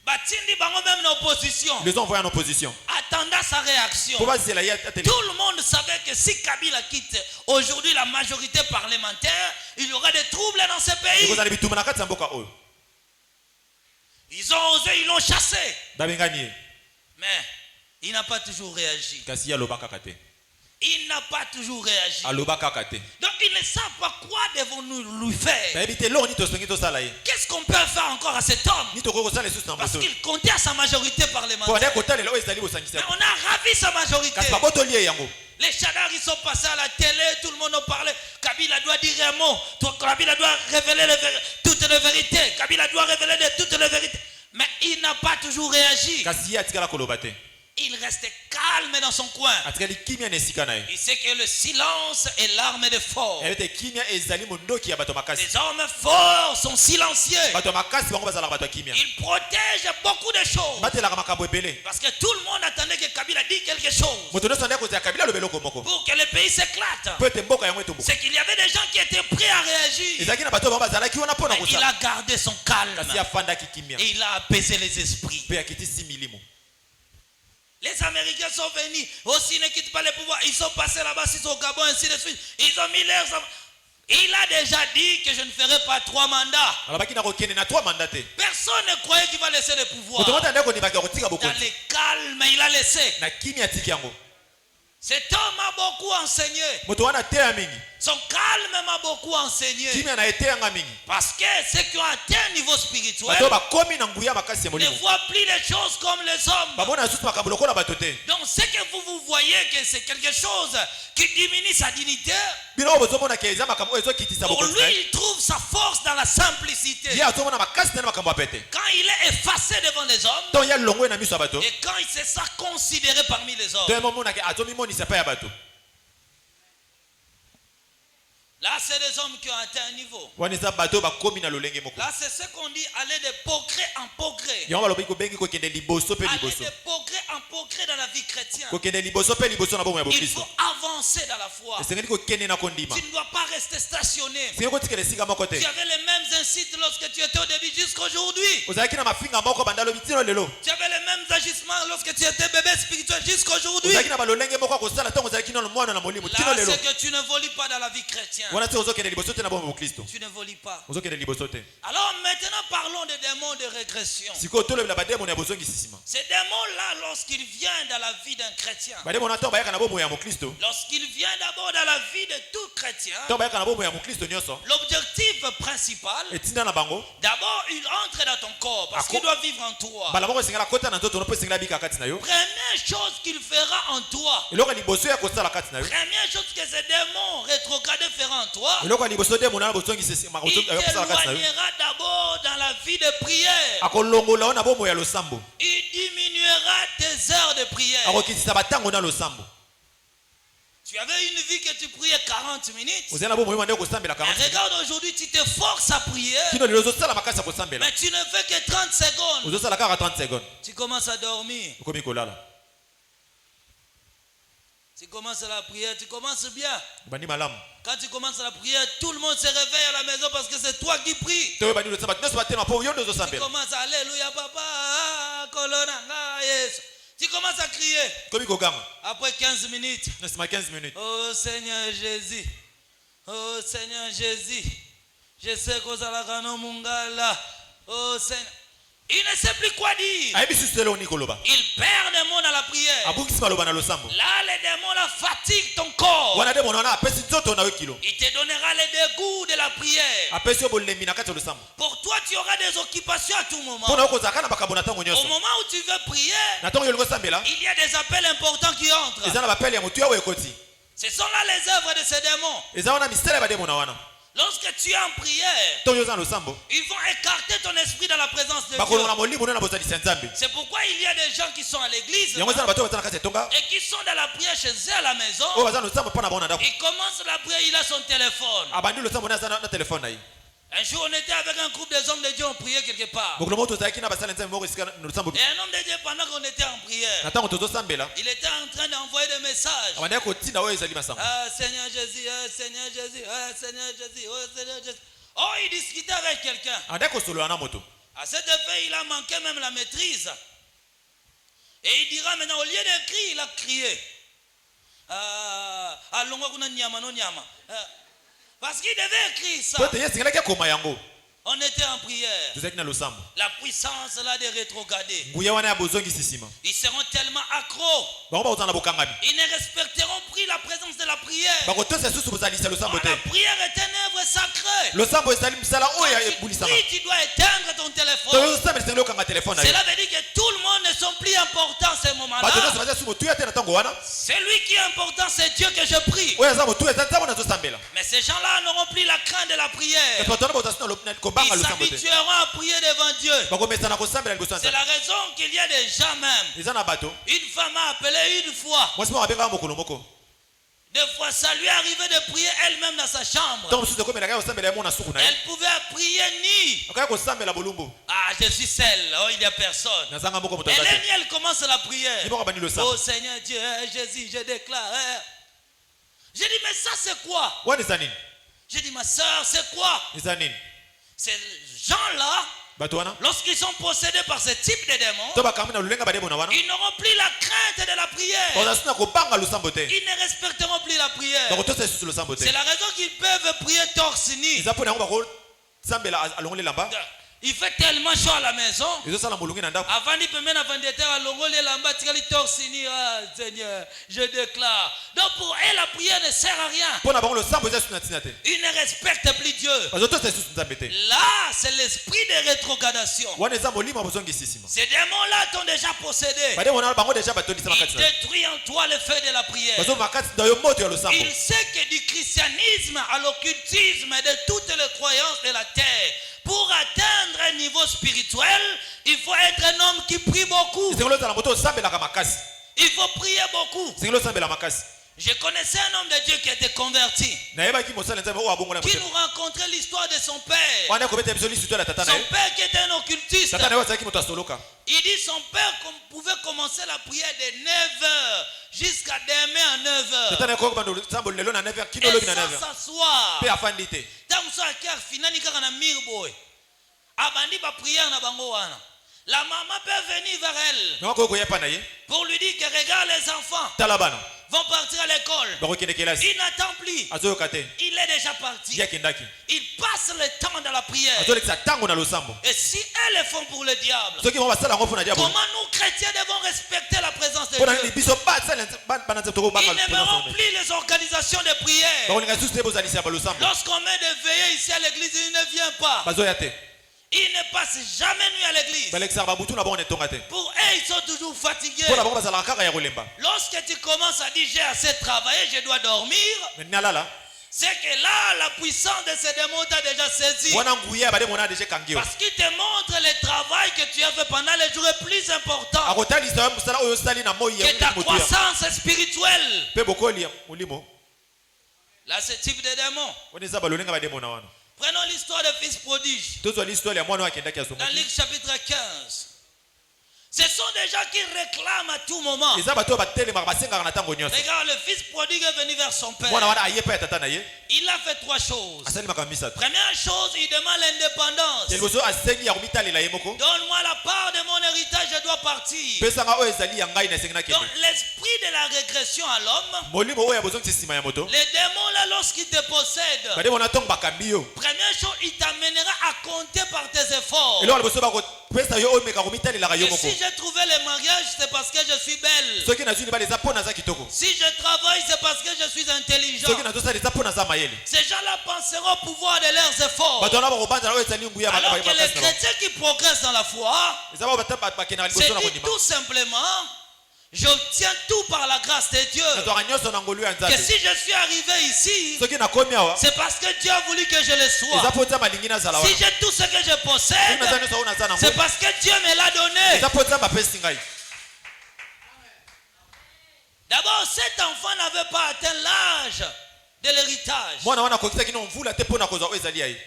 Batindi bango même en opposition, Les ont envoyé en opposition. attendant sa réaction. Po bazela ye ateli. Tout le monde savait que si Kabila quitte aujourd'hui la majorité parlementaire, il y aura des troubles dans ce pays. Ekozala bituma na kati ya mboka oyo. Ils ont osé, ils l'ont chassé. Babengani ye. Mais il n'a pas toujours réagi. Kasi ye alobaka kaka te. Il n'a pas toujours réagi. Alobaka kaka te. Donc ils ne savent pas quoi devons-nous lui faire. Bayebi te eloko nini tosongi tosala ye. Qu'est-ce qu'on peut faire encore à cet homme? Nini tokoki kosala lisusu na Parce moto. qu'il comptait à sa majorité Po parlementaire. banda kotalela oyo ezali bosangisi. Mais on a ravi sa majorité. Kasi babotoli ye yango. Les Chadars, ils sont passés à la télé, tout le monde en parlait. Kabila doit dire un mot. Kabila doit révéler toutes les vérités. Kabila doit révéler toutes les vérités. Mais il n'a pas toujours réagi. Kasi ye atikala koloba te. Il restait calme dans son coin. Atikali kimia na esika na ye. Il sait que le silence est l'arme des forts. Yebi te kimia ezali mondoki ya bato makasi. Les hommes forts sont silencieux. Bato makasi bango bazalaka bato ya kimia. Ils protègent beaucoup de choses. Batelaka makambo ebele. Parce que tout le monde attendait que Kabila dise quelque chose. Moto nyonso andaki kozala Kabila aloba eloko moko. Pour que le pays s'éclate. Po ete mboka yango etumbuka. C'est qu'il y avait des gens qui étaient prêts à réagir. Ezalaki na bato bango bazalaki wana mpona Mais il kosala. a gardé son calme. Kasi afandaki kimia. Et il a apaisé les esprits. Pe akitisi milimo. Les Américains sont venus. Aussi, ils ne quittent pas le pouvoir. Ils sont passés là-bas, ils sont au Gabon, ainsi de suite. Ils ont mis leurs... Il a déjà dit que je ne ferai pas 3 mandats. Alobaki na kokende na 3 mandats te. Personne ne croyait qu'il va laisser le pouvoir. Moto moto andaki kondimaka kotika Dans bokonzi. le calme, il a laissé. Na kimia atiki yango. Cet homme a beaucoup enseigné. moto wana teya mingi Son calme m'a beaucoup enseigné. kimia na eteyanga mingi Parce que ceux qui ont atteint un niveau spirituel bato bakomi na nguya makasi ya ne molimo voient plus les choses comme les hommes. bamona lisusu makambo lokola bato te. Donc ce que vous voyez que c'est quelque chose qui diminue sa dignité, bino oyo bozomona ke eza makambo oyo ezokitisa pour bokonzi lui na ye. il trouve sa force dans la simplicité. ye azomona makasi na ye na makambo ya pete Quand il est effacé devant les hommes to ye alongwe na miso ya bato et quand il se sent considéré parmi les hommes. to ye momonake azomimonisa epai ya bato. Là c'est des hommes qui ont atteint un niveau. wana eza bato oyo bakomi na lolenge moko Là c'est ce qu'on dit aller de progrès en progrès. yango balobi kobengi kokende liboso mpe Aller liboso de progrès en progrès dans la vie chrétienne. kokende liboso mpe liboso na bomoi ya Il bokristo faut avancer dans la foi. esengeli kokende na kondima Tu ne dois pas rester stationné. esengeli kotikela esika moko te Tu avais les mêmes incites lorsque tu étais au début jusqu'à aujourd'hui. ozalaki na mafinga moko banda lobi tino lelo Tu avais les mêmes agissements lorsque tu étais bébé spirituel jusqu'à aujourd'hui. ozalaki na balolenge moko ya kosala ntango ozalaki nano mwana na molimo tino Là, lelo c'est que tu ne volis pas dans la vie chrétienne. wana te ozokende liboso te na bomoi ya bokristo Tu ne volis pas. ozokende liboso te. Alors maintenant, parlons des démons de régression. sikoyo tolobela bademoni ya bozongisi nsima Ces démons-là, lorsqu'ils viennent dans la vie d'un chrétien, bademoni ntango bayaka na bomoi ya mokristo lorsqu'ils viennent d'abord dans la vie de tout chrétien, ntango bayaka na bomoi ya mokristo nyonso l'objectif principal, etinda na bango d'abord, il entre dans ton corps parce qu'il doit vivre en toi. mbala moko esengela kota na nzoto no mpo esengela bika kati na yo Première chose qu'il fera en toi, eloko ya liboso ya kosala kati na yo première chose que ces démons rétrogradés feront en toi, eloko ya liboso demoni wana bozongisa il kosala kati na yo t'éloignera d'abord dans la vie de prière. akolongola yo na bomoi ya losambo Il diminuera tes heures de prière. akokitisa batango na losambo Tu avais une vie que tu priais 40 minutes. ozali na bomoi mande kosambela Mais 40 regarde aujourd'hui, tu te forces à prier, kino lelo ozosala makasi ya kosambela mais tu ne fais que 30 secondes. ozosala kaka 30 secondes Tu commences à dormir. okomi kolala Tu commences la prière, tu commences bien. obandi malamu Quand tu commences la prière, tout le monde se réveille à la maison parce que c'est toi qui pries. to oyebandi losamba nyonso batelema mpo yo nde Tu ozosambela commences à Alléluia, papa, colonna, yes. Tu commences à crier. komi koganga Après 15 minutes, na nsima 15 minutes oh Seigneur Jésus, oh Seigneur Jésus, je sais que ça no mungala, oh Seigneur. Il ne sait plus quoi dire. ayebi susu te eloko nini koloba Il perd des mots dans la prière. abungisi maloba na losambo Là, les démons là fatiguent ton corps. wana demoni wana apesi nzoto na yo kilo Il te donnera les dégoûts de la prière. apesi yo bolembi na kati ya losambo Pour toi, tu auras des occupations à tout moment. mpo na yo kozalaka na makambo na ntango Au nyonso moment où tu veux prier, na ntango yo olingi osambela il y a des appels importants qui entrent. eza na bapele ya motu yawo ekoti Ce sont là les œuvres de ces démons. eza wana misala ya bademona wana Lorsque tu es en prière, ntango yo oza na losambo ils vont écarter ton esprit dans la présence de Dieu. bakolonga molimo no na bozalisi ya nzambe C'est pourquoi il y a des gens qui sont à l'église yango eza na bato oyo baza na kati ya tonga et qui sont dans la prière chez eux à la maison. oyo baza na losambo mpo na bango na ndako Il commence la prière, il a son téléphone. abandi losambo ne aza na telefone na ye Un jour, on était avec un groupe des hommes de Dieu, on priait quelque part. mokolo moko tozalaki na basala nzambe moko esika na losambo Et un homme de Dieu, pendant qu'on était en na prière, ntango tozosambela il était en train d'envoyer des messages. abandaki kotinda oyo ezali masango Ah, Seigneur Jésus, ah, Seigneur Jésus, ah, Seigneur Jésus, oh, Seigneur Jésus. Oh, il discutait avec quelqu'un. abandaki kosolola na moto À cet effet, il a manqué même la maîtrise. Et il dira maintenant, au lieu de crier, il a crié. Ah, longo kuna nyama, no nyama. Parce qu'il devait écrire po ça. te ye esengelaki akoma yango On était en prière. tozalaki na losambo La puissance là de rétrograder. nguya wana ya bozongisi nsima Ils seront tellement accros. bango bakozala na bokangami Ils ne respecteront plus la présence de la prière. bakotosa lisusu bozalisi ya losambo te La prière est une œuvre sacrée. losambo ezali misala oyo Quand tu ebulisaka pries, tu dois éteindre ton to téléphone. ozosambela esengeli okanga telefone na yo Cela veut dire que tout le monde ne sont plus importants à ce bato moment-là. nyonso baza su motuya te na ntango wana Celui qui est important, c'est Dieu que je prie. oyo aza motuya eza nzambo nazosambela Mais ces gens-là n'auront plus la crainte de la prière. bato wana bozasi na kobanga Ils losambo te s'habitueront à prier devant Dieu. bakomesana kosambela liboso ya C'est nzambe la raison qu'il y a des gens même. eza na bato Une femme a appelé une fois. mwasi moko abengaka mokolo moko Des fois, ça lui est arrivé de prier elle-même dans sa chambre. ntango mosusu ekomelaka ye kosambela ye mo na suku na ye Elle pouvait prier ni. akaya kosambela bolumbu Ah, je suis seule. Oh, il n'y a personne. nazanga moko moto Elle aza est te née, elle commence la prière. ye moko abandi losambo Oh Seigneur Dieu, Jésus, je déclare. J'ai dit, mais ça c'est quoi? wana eza nini J'ai dit, ma soeur, c'est quoi? eza nini Ces gens-là, bato wana lorsqu'ils sont possédés par ce type de démons, to bakambi na lolenga bademona wana ils n'auront plus la crainte de la prière. bazasi na kobanga losambo te Ils ne respecteront plus la prière. bakotosa lisusu losambo te C'est la raison qu'ils peuvent prier torse nu. eza mpo na yango bakosambela alongoli elamba Il fait tellement chaud à la maison. ezosala molungi na ndako Avant d'y permettre à vendeur à longo les lambas, tikali torsini, Seigneur, je déclare. Donc pour elle, la prière ne sert à rien. mpona bango losambo eza susu na ntina te Il ne respecte plus Dieu. bazotosa lisusu nzambe te Là, c'est l'esprit de rétrogradation. wana eza molimo bozongisisima Ces démons-là t'ont déjà possédé. bademona bango deja batondisa Il makati na détruit en toi le feu de la prière. bazo makati na yo moto ya losambo Il sait que du christianisme à l'occultisme et de toutes les croyances de la terre, pour atteindre un niveau spirituel, il faut être un homme qui prie beaucoup. esengeli ozala moto osambelaka makasi Il faut prier beaucoup. esengeli osambela makasi Je connaissais un homme de Dieu qui était converti, nayebaki mosala nzambe oyo abongola qui motema nous rencontrait l'histoire de son père. wana ekobeta biso lisutu ya tata na Son ye père qui était un occultiste. tata na ye azalaki moto asoloka Il dit son père pouvait commencer la prière de 9h jusqu'à demain à 9h. tata na ye koyoka bando losambo lelo na 9h kino Et lobi na sans 9h s'asseoir. mpe afandi te Ntango so aki afinani kaka na mire boye. Abandi ba prière na bango wana. La maman peut venir vers elle nanga koyo koyepa na ye pour lui dire que regarde les enfants tala bana vont partir à l'école. bakokende kelasi Il n'attend plus. azoyoka te Il est déjà parti. ye akendaki Il passe le temps dans la prière. azolekisa ntango na losambo Et si elles le font pour le diable, soki bango basala yango mpona diabo comment nous chrétiens devons respecter la présence de mpona nini Dieu? biso bana nzambe tokobanga Ils n'aimeront plus les organisations de prière. bakolinga lisusu te bozalisa ba losambo Lorsqu'on met des veillées ici à l'église, il ne vient pas. bazoya te Il ne passe jamais nuit à l'église. balekisaka babutu na bango na etonga te Pour eux, ils sont toujours fatigués. mpona bango bazalaka kaka ya kolemba Lorsque tu commences à dire j'ai assez travaillé, je dois dormir, nalala c'est que là, la puissance de ces démons t'a déjà saisi. wana nguya ya bademona deja ekangi yo Parce qu'il te montre le travail que tu as fait pendant les jours les plus importants akotalisa yo mosala oyo osali na moi que ta ya motu ya croissance spirituelle. mpe bokoli ya molimo Là, ce type de démons. wana eza balolenga bademona wana Prenons l'histoire de fils prodige. tozwa l'histoire ya mwana oyo akendaki Dans asomaki Luc chapitre 15. Ce sont des gens qui réclament à tout moment. eza bato oyo batelemaka basengaka na ntango nyonso Regarde, le fils prodigue est venu vers son mwana père. wana aye pa ya tata na ye Il a fait trois choses. asali makambo misato Première chose, il demande l'indépendance. ya liboso asengi ya komitalela ye moko Donne-moi la part de mon héritage, je dois partir. pesanga oyo ezali ya ngai na esengi Donc nakende l'esprit de la régression à l'homme, molimo oyo ya bozongisi nsima ya moto les démons là, lorsqu'ils te possèdent, bademona ntongo bakambi yo première chose, il t'amènera à compter par tes efforts. eloko liboso bakopesa yo oyo meka komitalelaka yo Et moko si j'ai trouvé le mariage, c'est parce que je suis belle. soki nazwi libala eza mpo naza kitoko Si je travaille, c'est parce que je suis intelligent. soki nazosala eza mpo naza mayele Ces gens-là penseront au pouvoir de leurs efforts. bato wana bakobanzala oyo ezali nguya Alors que les chrétiens qui progressent dans la foi, eza bao bakendaka c'est liboso na dit kondima tout simplement, j'obtiens tout par la grâce de Dieu. nazwaka nyonso na ngolu ya Que nzambe si je suis arrivé ici, soki nakomi awa c'est parce que Dieu a voulu que je le eza sois. mpo nzambe alingi nazala Si wana j'ai tout ce que je soki possède, naza nyonso oyo naza nango c'est parce que Dieu me l'a donné. eza mpo nzambe apesi ngai D'abord, cet enfant n'avait pas atteint l'âge de l'héritage. mwana wana akokisaki no mvula te mpo na kozwa oyo ezali ya ye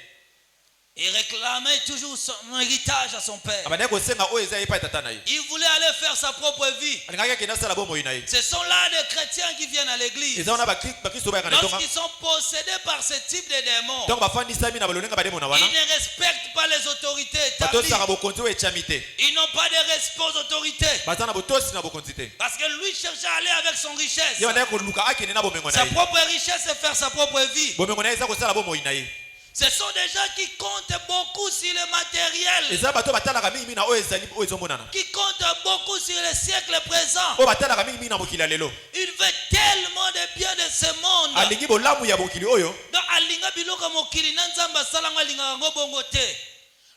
Il réclamait toujours son héritage à son père. abandaki kosenga oyo eza ye pa ya tata na ye Il voulait aller faire sa propre vie. alingaki akende asala bomoi na ye Ce sont là des chrétiens qui viennent à l'église. eza wana bakristo bayaka na etonga Lorsqu'ils sont possédés par ce type de démons, ntango bafandisami na balolenga bademona wana ils ne respectent pas les autorités établies. batosaka bokonzi oyo etiami te Ils n'ont pas de respect aux autorités. baza na botosi na bokonzi te Parce que lui cherchait à aller avec son richesse. ye bandaki koluka akende na bomengo na Sa ye propre richesse, c'est faire sa propre vie. bomengo na ye eza kosala bomoi na ye Ce sont des gens qui comptent beaucoup sur le matériel. eza bato batalaka mingi na oyo ezali oyo ezomonana Qui comptent beaucoup sur le siècle présent. oyo batalaka mingi na mokili ya lelo Il veut tellement de bien de ce monde. alingi bolamu ya mokili oyo Donc alinga biloko mokili na nzamba salanga alinga yango bongo te.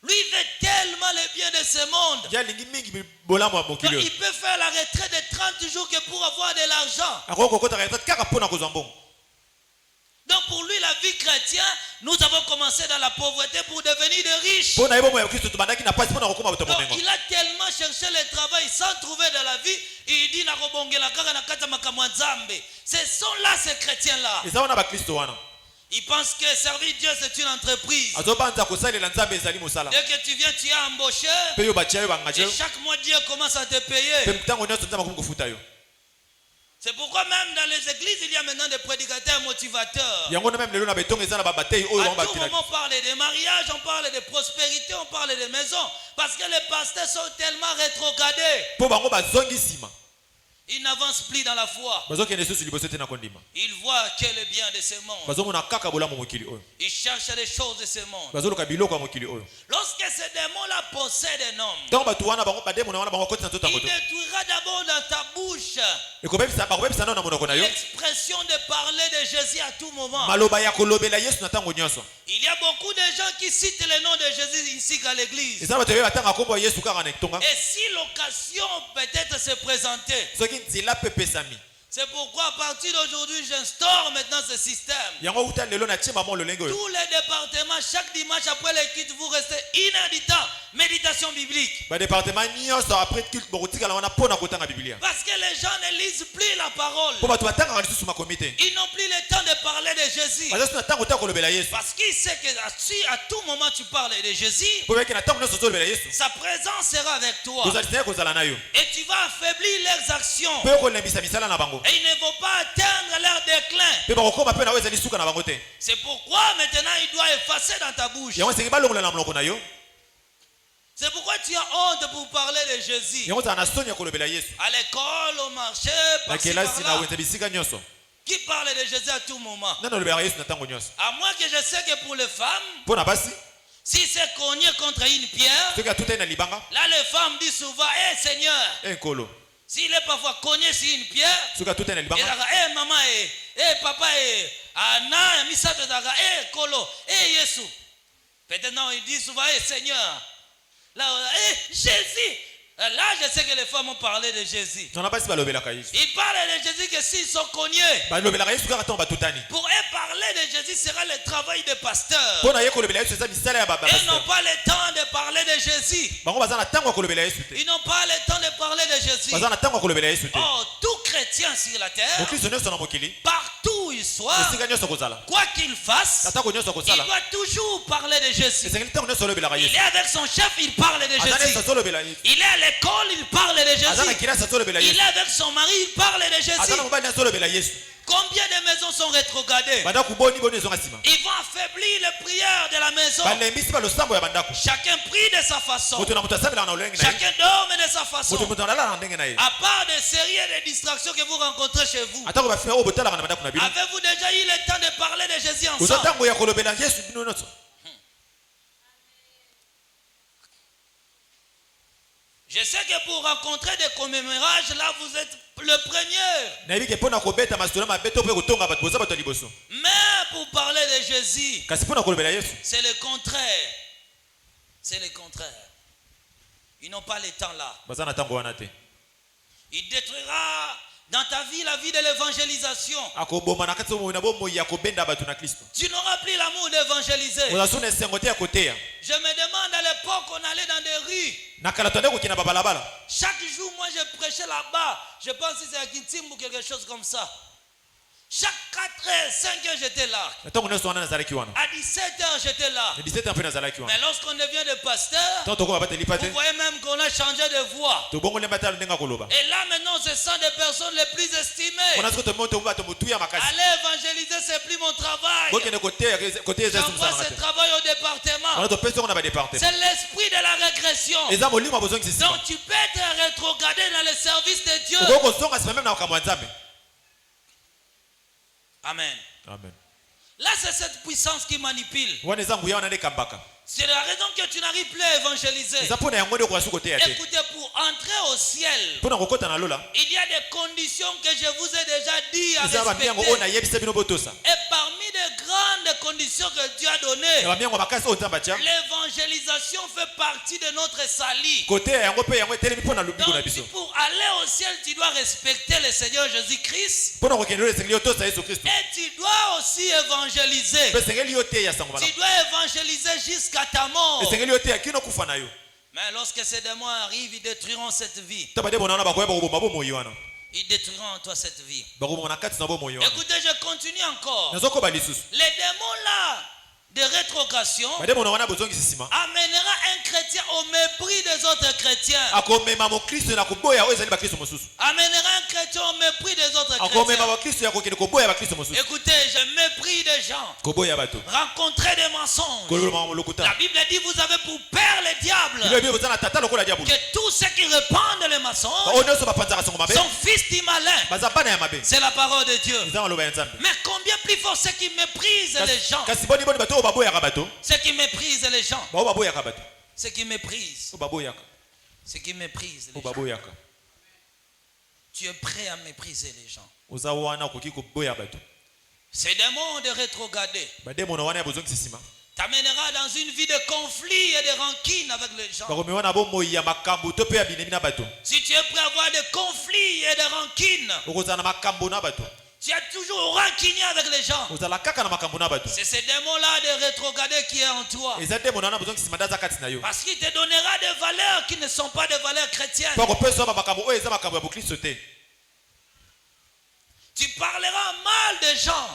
Lui il veut tellement le bien de ce monde. ye alingi mingi bolamu ya Donc mokili il oyo peut faire la retraite de 30 jours que pour avoir de l'argent. akoki kokotaka retraite kaka mpo na kozwa mbongo Donc pour lui la vie chrétienne, nous avons commencé dans la pauvreté pour devenir des riches. mpo na ye bomoi ya kristo tobandaki na pasi mpo na kokóma bato Donc bomengo il a tellement cherché le travail sans trouver de la vie. Il dit nakobongela kaka na kata makambo ya Nzambe. Ce sont là ces chrétiens là. eza wana bakristo wana Ils pensent que servir Dieu c'est une entreprise. azobanza kosalela nzambe ezali mosala Dès que tu viens, tu es embauché. mpe yo batia yo bangaje Et chaque mois, Dieu commence à te mpe payer. ntango nyonso nzambe akomi kofuta yo C'est pourquoi même dans les églises, il y a maintenant des prédicateurs motivateurs. yango na meme lelo na betongo eza na babatei oyo bango À tout moment, batina on parle des mariages, on parle de prospérité, on parle des maisons. Parce que les pasteurs sont tellement rétrogradés. mpo bango bazongi nsima Il n'avance plus dans la foi. Il voit que le bien de ce monde. Il cherche les choses de ce monde. Lorsque ces démons-là possèdent un homme, il détruira d'abord dans ta bouche l'expression de parler de Jésus à tout moment. Il y a beaucoup de gens qui citent le nom de Jésus ici à l'église. Et si l'occasion peut-être se présentait, c'est pourquoi à partir d'aujourd'hui, j'instaure maintenant ce système. Tous les départements, chaque dimanche après les cultes, vous restez inauditant. Méditation biblique. Parce que les gens ne lisent plus la parole. Ils n'ont plus le temps de parler de Jésus. Parce qu'ils savent que si à tout moment tu parles de Jésus, sa présence sera avec toi. Et tu vas affaiblir leurs actions. Et ils ne vont pas atteindre leur déclin. C'est pourquoi maintenant il doit effacer dans ta bouche. C'est pourquoi tu as honte pour parler de Jésus. À l'école, au marché, par-ci, par-là. Qui parle de Jésus à tout moment. À moins que je sais que pour les femmes, si c'est cogné contre une pierre, là les femmes disent souvent, hé Seigneur. S'il est parfois cogné sur une pierre, il dit, hé maman, hé papa, hé Anna, Misato, hé Kolo, hé Yesu. Peut-être non, il dit souvent, hé Seigneur. Là, Jésus. Là, je sais que les femmes ont parlé de Jésus. Ils parlent de Jésus que s'ils sont cognés. Pour eux, parler de Jésus sera le travail des pasteurs. Ils n'ont pas le temps de parler de Jésus. Ils n'ont pas le temps de parler de Jésus. Oh, tout chrétien sur la terre, partout où il soit, quoi qu'il fasse, il doit toujours parler de Jésus. Il est avec son chef, il parle de Jésus. Il est à l'école, il parle de Jésus. Il est avec son mari, il parle de Jésus. Combien de maisons sont rétrogradées? Ils vont affaiblir les prières de la maison. Chacun prie de sa façon. Chacun dorme de sa façon. À part des séries et des distractions que vous rencontrez chez vous, avez-vous déjà eu le temps de parler de Jésus ensemble? Je sais que pour rencontrer des commémorages, là vous êtes le premier. Mais pour parler de Jésus, c'est le contraire. C'est le contraire. Ils n'ont pas le temps là. Il détruira dans ta vie la vie de l'évangélisation. Tu n'auras plus l'amour d'évangéliser. Je me demande à l'époque, on allait dans des rues. Chaque jour, moi je prêchais là-bas. Je pense que c'est à Kintim ou quelque chose comme ça. Chaque 4h, 5h, j'étais là. À 17h, j'étais là. Mais lorsqu'on devient de pasteur, vous voyez même qu'on a changé de voix. Et là, maintenant, ce sont des personnes les plus estimées. Aller évangéliser, c'est plus mon travail. J'envoie ce travail au département. C'est l'esprit de la régression. Donc, tu peux être rétrogradé dans le service de Dieu. Amen. Amen. Là, c'est cette puissance qui manipule. C'est la raison que tu n'arrives plus à évangéliser. Écoutez, pour entrer au ciel, il y a des conditions que je vous ai déjà dit à respecter. Et parmi les grandes conditions que Dieu a données, l'évangélisation fait partie de notre salut. Donc, pour aller au ciel, tu dois respecter le Seigneur Jésus-Christ. Et tu dois aussi évangéliser. Tu dois évangéliser jusqu'à ta mort. Mais lorsque ces démons arrivent, ils détruiront cette vie. Ils détruiront en toi cette vie. Écoutez, je continue encore. Les démons là de rétrogradation amènera un chrétien au mépris des autres chrétiens. Amènera un chrétien au mépris des autres chrétiens. Écoutez, je mépris des gens. Rencontrer des mensonges. La Bible dit, vous avez pour père le diable. Que tous ceux qui répandent les mensonges, sont fils du malin. C'est la parole de Dieu. Mais combien plus fort ceux qui méprisent les gens. Ceux qui méprisent les gens. Ceux qui méprisent. Ceux qui méprisent les gens. Tu es prêt à mépriser les gens. Ces démons de rétrograder t'amènera dans une vie de conflit et de rancune avec les gens. Si tu es prêt à avoir des conflits et de rancune, tu es toujours rancunier avec les gens. C'est ce démon-là de rétrograder qui est en toi. Parce qu'il te donnera des valeurs qui ne sont pas des valeurs chrétiennes. Tu parleras mal des gens.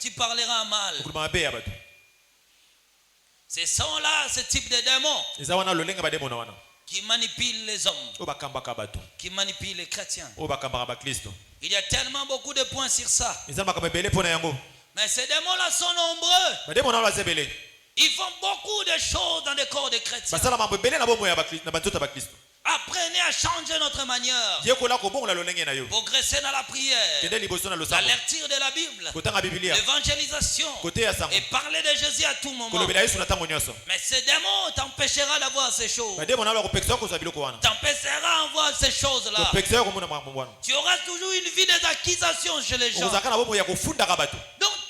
Tu parleras mal. Ce sont là ce type de démons qui manipulent les hommes, qui manipulent les chrétiens. Il y a tellement beaucoup de points sur ça. Mais ces démons-là sont nombreux. Ils font beaucoup de choses dans le corps des chrétiens. Apprenez à changer notre manière. Progresser dans la prière, la lecture de la Bible, l'évangélisation et parler de Jésus à tout moment. Mais ce démon t'empêchera d'avoir ces choses. T'empêchera d'avoir ces choses-là. Tu auras toujours une vie des accusations chez les gens. Donc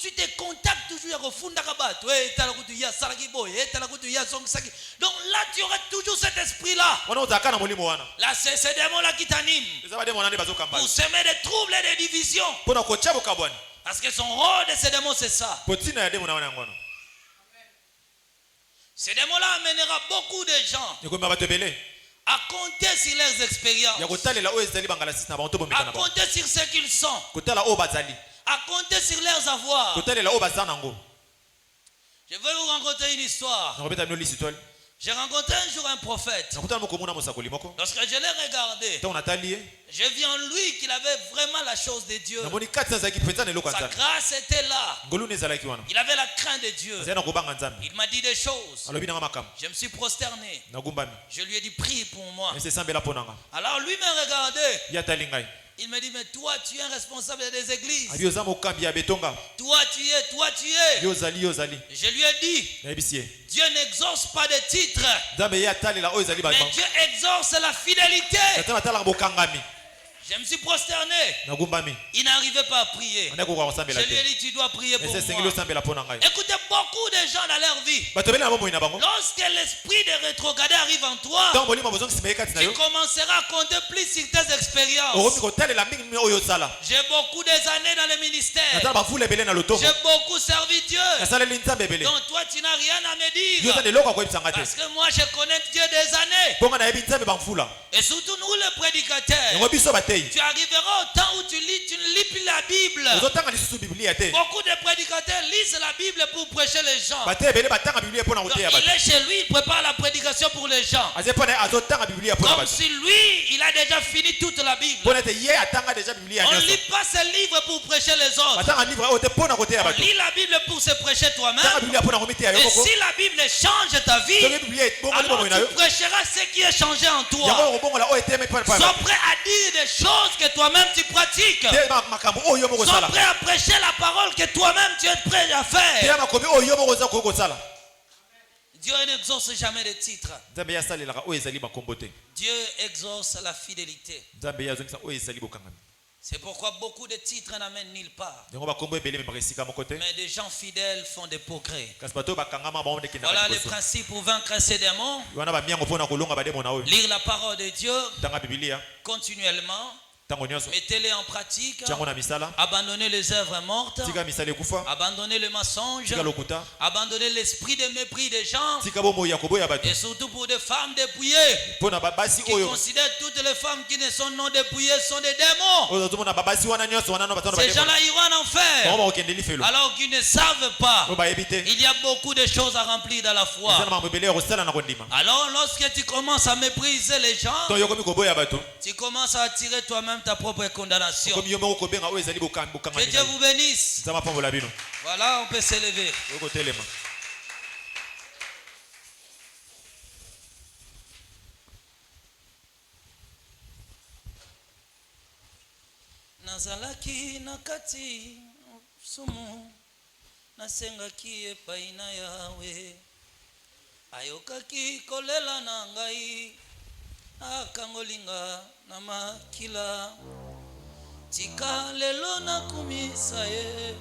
tu te contactes toujours au fond d'Arabat. Donc là tu auras toujours cet esprit-là. Là c'est ces démons-là qui t'animent pour semer des troubles et des divisions. Parce que son rôle de ces démons c'est ça. Ces démons-là amènera beaucoup de gens à compter sur leurs expériences, à compter sur ce qu'ils sont, à compter sur leurs avoirs. Je veux vous raconter une histoire. J'ai rencontré un jour un prophète. Lorsque je l'ai regardé, j'ai vu en lui qu'il avait vraiment la chose de Dieu. Sa grâce était là. Il avait la crainte de Dieu. Il m'a dit des choses. Je me suis prosterné. Je lui ai dit prie pour moi. Alors lui m'a regardé. Il me dit mais toi tu es un responsable des églises. Toi tu es. Je lui ai dit Dieu n'exauce pas de titres, mais Dieu exauce la fidélité. Je me suis prosterné. Il n'arrivait pas à prier. Je lui ai dit tu dois prier pour moi. Écoutez, beaucoup de gens dans leur vie, lorsque l'esprit de rétrogradé arrive en toi, tu commenceras à compter plus sur tes expériences. J'ai beaucoup d'années dans le ministère. J'ai beaucoup servi Dieu. Donc toi tu n'as rien à me dire. Parce que moi je connais Dieu des années. Et surtout nous les prédicateurs, tu arriveras au temps où tu ne lis plus la Bible. Beaucoup de prédicateurs lisent la Bible pour prêcher les gens. Donc, il est chez lui, il prépare la prédication pour les gens. Comme si lui, il a déjà fini toute la Bible. On ne lit pas ce livre pour prêcher les autres. On lit la Bible pour se prêcher toi-même. Et si la Bible change ta vie, alors tu prêcheras ce qui est changé en toi. Sois prêt à dire des choses que toi-même tu pratiques. Sois prêt à prêcher la parole que toi-même tu es prêt à faire. Dieu n'exauce jamais les titres. Dieu exauce la fidélité. C'est pourquoi beaucoup de titres n'amènent nulle part. Mais des gens fidèles font des progrès. Voilà les principes pour vaincre ces démons. Lire la parole de Dieu continuellement. Mettez-les en pratique. Abandonnez les œuvres mortes. Abandonnez le mensonge. Abandonnez l'esprit de mépris des gens. Et surtout pour des femmes dépouillées qui considèrent toutes les femmes qui ne sont non dépouillées sont des démons. Ces gens-là iront en enfer alors qu'ils ne savent pas. Il y a beaucoup de choses à remplir dans la foi. Alors lorsque tu commences à mépriser les gens, tu commences à attirer toi-même ta propre condamnation. Que Dieu vous bénisse. Voilà, on peut s'élever. nazalaki na kati sumu nasengaki epai na Yawe ayokaki kolela na ngai akangolinga na makila tika lelo nakumisa ye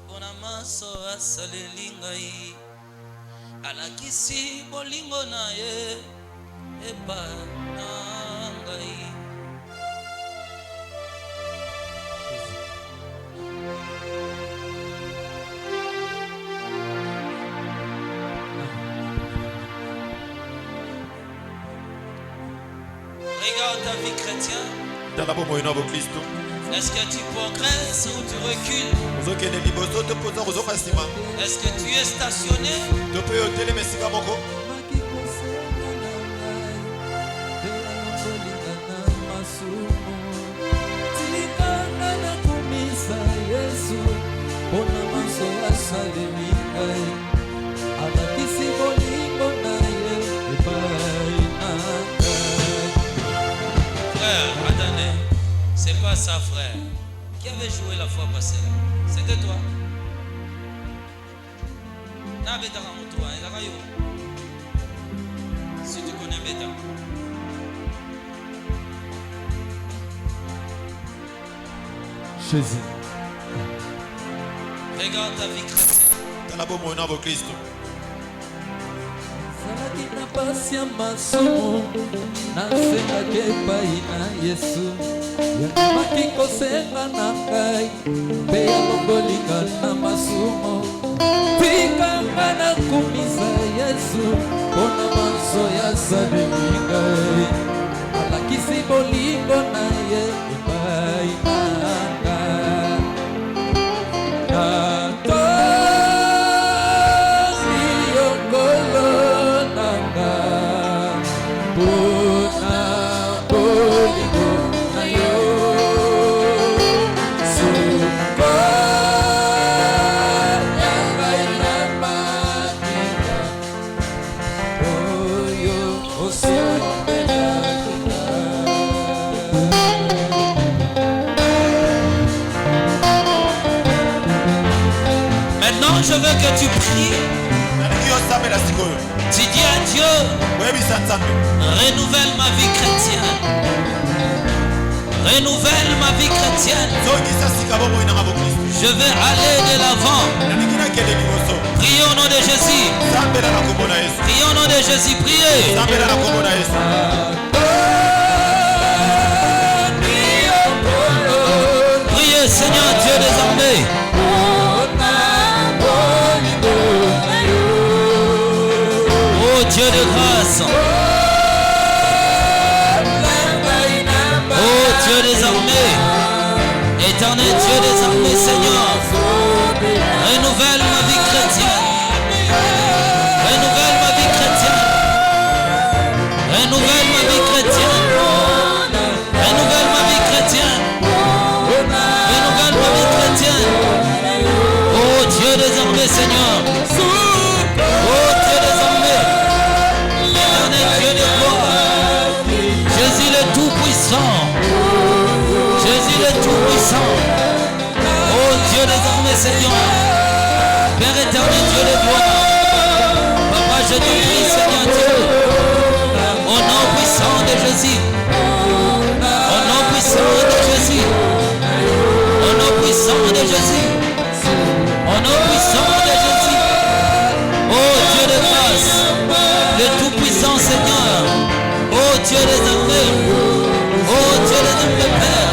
mpona maso asaleli ngai alakisi bolingo na ye epai na ngai. Regarde ta vie chrétienne. Est-ce que tu progresses ou tu recules? Est-ce que tu es stationné? Frère, attendez, c'est pas ça, frère. Qui avait joué la fois passée là? C'était toi. Si tu connais Beta. Jésus. Regarde ta vie chrétienne. Zalaki na pasi ya masumu nasengaki epai na Yesu yamaki kosenga na ngai mpe yakokolinga na masumu tikanga nakumisa Yesu mpona maso yasaleli ngai alakisi bolingo na ye epai na Je veux que tu pries. Tu dis à Dieu, renouvelle ma vie chrétienne. Renouvelle ma vie chrétienne. Je vais aller de l'avant. Prions au nom de Jésus. Prions au nom de Jésus. Priez. Priez, Seigneur Dieu des armées. Dieu de grâce, oh Dieu des armées, éternel Dieu des armées, Seigneur, renouvelle ma vie chrétienne, renouvelle ma vie chrétienne, renouvelle ma vie chrétienne, renouvelle ma vie chrétienne, renouvelle ma vie chrétienne, oh Dieu des armées, Seigneur, oh Dieu des armées. Dieu de gloire, Jésus le Tout-Puissant, Jésus le Tout-Puissant, oh Dieu des armées, Seigneur, Père éternel, Dieu de gloire, Papa, je te prie, Seigneur Dieu, au nom puissant de Jésus, au nom puissant de Jésus, au nom puissant de Jésus, au nom puissant de Jésus, oh Dieu de grâce, le Tout-Puissant Seigneur, oh Dieu des armées, oh Dieu des armées, Père,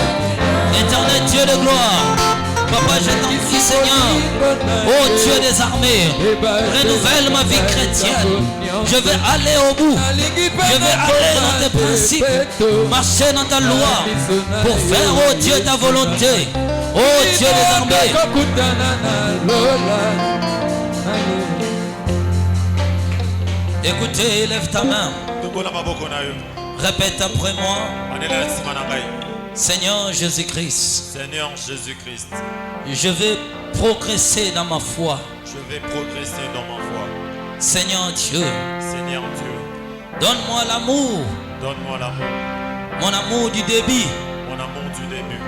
éternel Dieu de gloire, Papa, je t'en prie, Seigneur, oh Dieu des armées, renouvelle ma vie chrétienne. Je vais aller au bout, je vais aller dans tes principes, marcher dans ta loi, pour faire, oh Dieu, ta volonté, oh Dieu des armées. Écoutez, lève ta main. Répète après moi. Seigneur Jésus-Christ. Seigneur Jésus-Christ. Je vais progresser dans ma foi. Je vais progresser dans ma foi. Seigneur Dieu. Seigneur Dieu. Donne-moi l'amour. Donne-moi l'amour. Mon amour du début. Mon amour du début.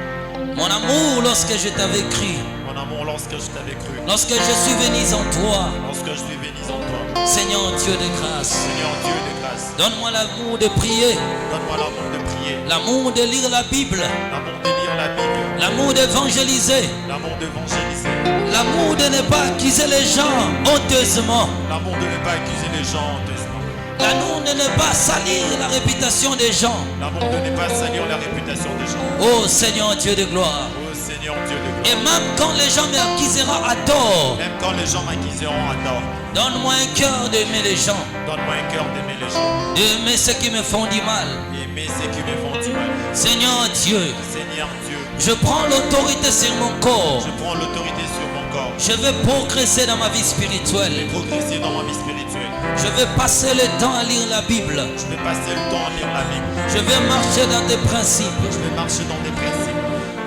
Mon amour lorsque je t'avais cru. Mon amour lorsque je t'avais cru. Lorsque je suis venu en toi. Lorsque je suis venu en toi. Seigneur Dieu de grâce. Seigneur Dieu de grâce. Donne-moi l'amour de prier. Donne-moi l'amour de prier. L'amour de lire la Bible. L'amour de lire la Bible. L'amour d'évangéliser. L'amour d'évangéliser. L'amour de ne pas accuser les gens honteusement. L'amour de ne pas accuser les gens honteusement. L'amour de ne pas salir la réputation des gens. L'amour de ne pas salir la réputation des gens. Oh Seigneur Dieu de gloire. Oh Seigneur Dieu de gloire. Et même quand les gens m'accuseront à tort, Même quand les gens m'accuseront à tort, donne-moi un cœur d'aimer les gens, donne-moi un cœur d'aimer les gens. d'aimer ceux qui me font du mal. Aimer ceux qui me font du mal. Seigneur Dieu, Seigneur Dieu, je prends l'autorité sur mon corps. je prends l'autorité sur mon corps. Je veux progresser dans ma vie spirituelle. Progresser dans ma vie spirituelle. Je veux passer le temps à lire la Bible. Je vais passer le temps à lire la Bible. Je veux marcher dans tes principes. Je vais marcher dans des principes.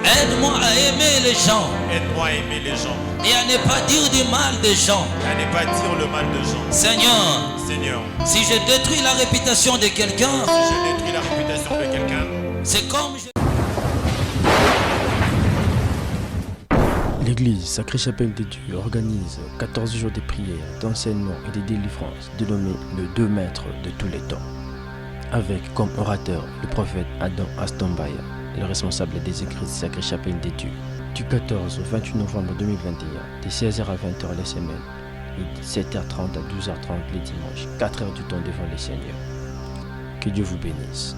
Aide-moi à aimer les gens Aide-moi à aimer les gens. et à ne pas dire du mal des gens. À ne pas dire le mal de gens. Seigneur, Seigneur, si je détruis la réputation de quelqu'un, si je détruis la réputation de quelqu'un, c'est comme je... L'église Sacrée Chapelle de Dieu organise 14 jours de prière, d'enseignement et de délivrance dénommé le 2 maîtres de tous les temps, avec comme orateur le prophète Adam Astombaya, le responsable des églises Sacrée Chapelle de Dieu, du 14 au 28 novembre 2021, de 16h à 20h les semaines et de 7h30 à 12h30 les dimanches, 4 heures du temps devant le Seigneur. Que Dieu vous bénisse.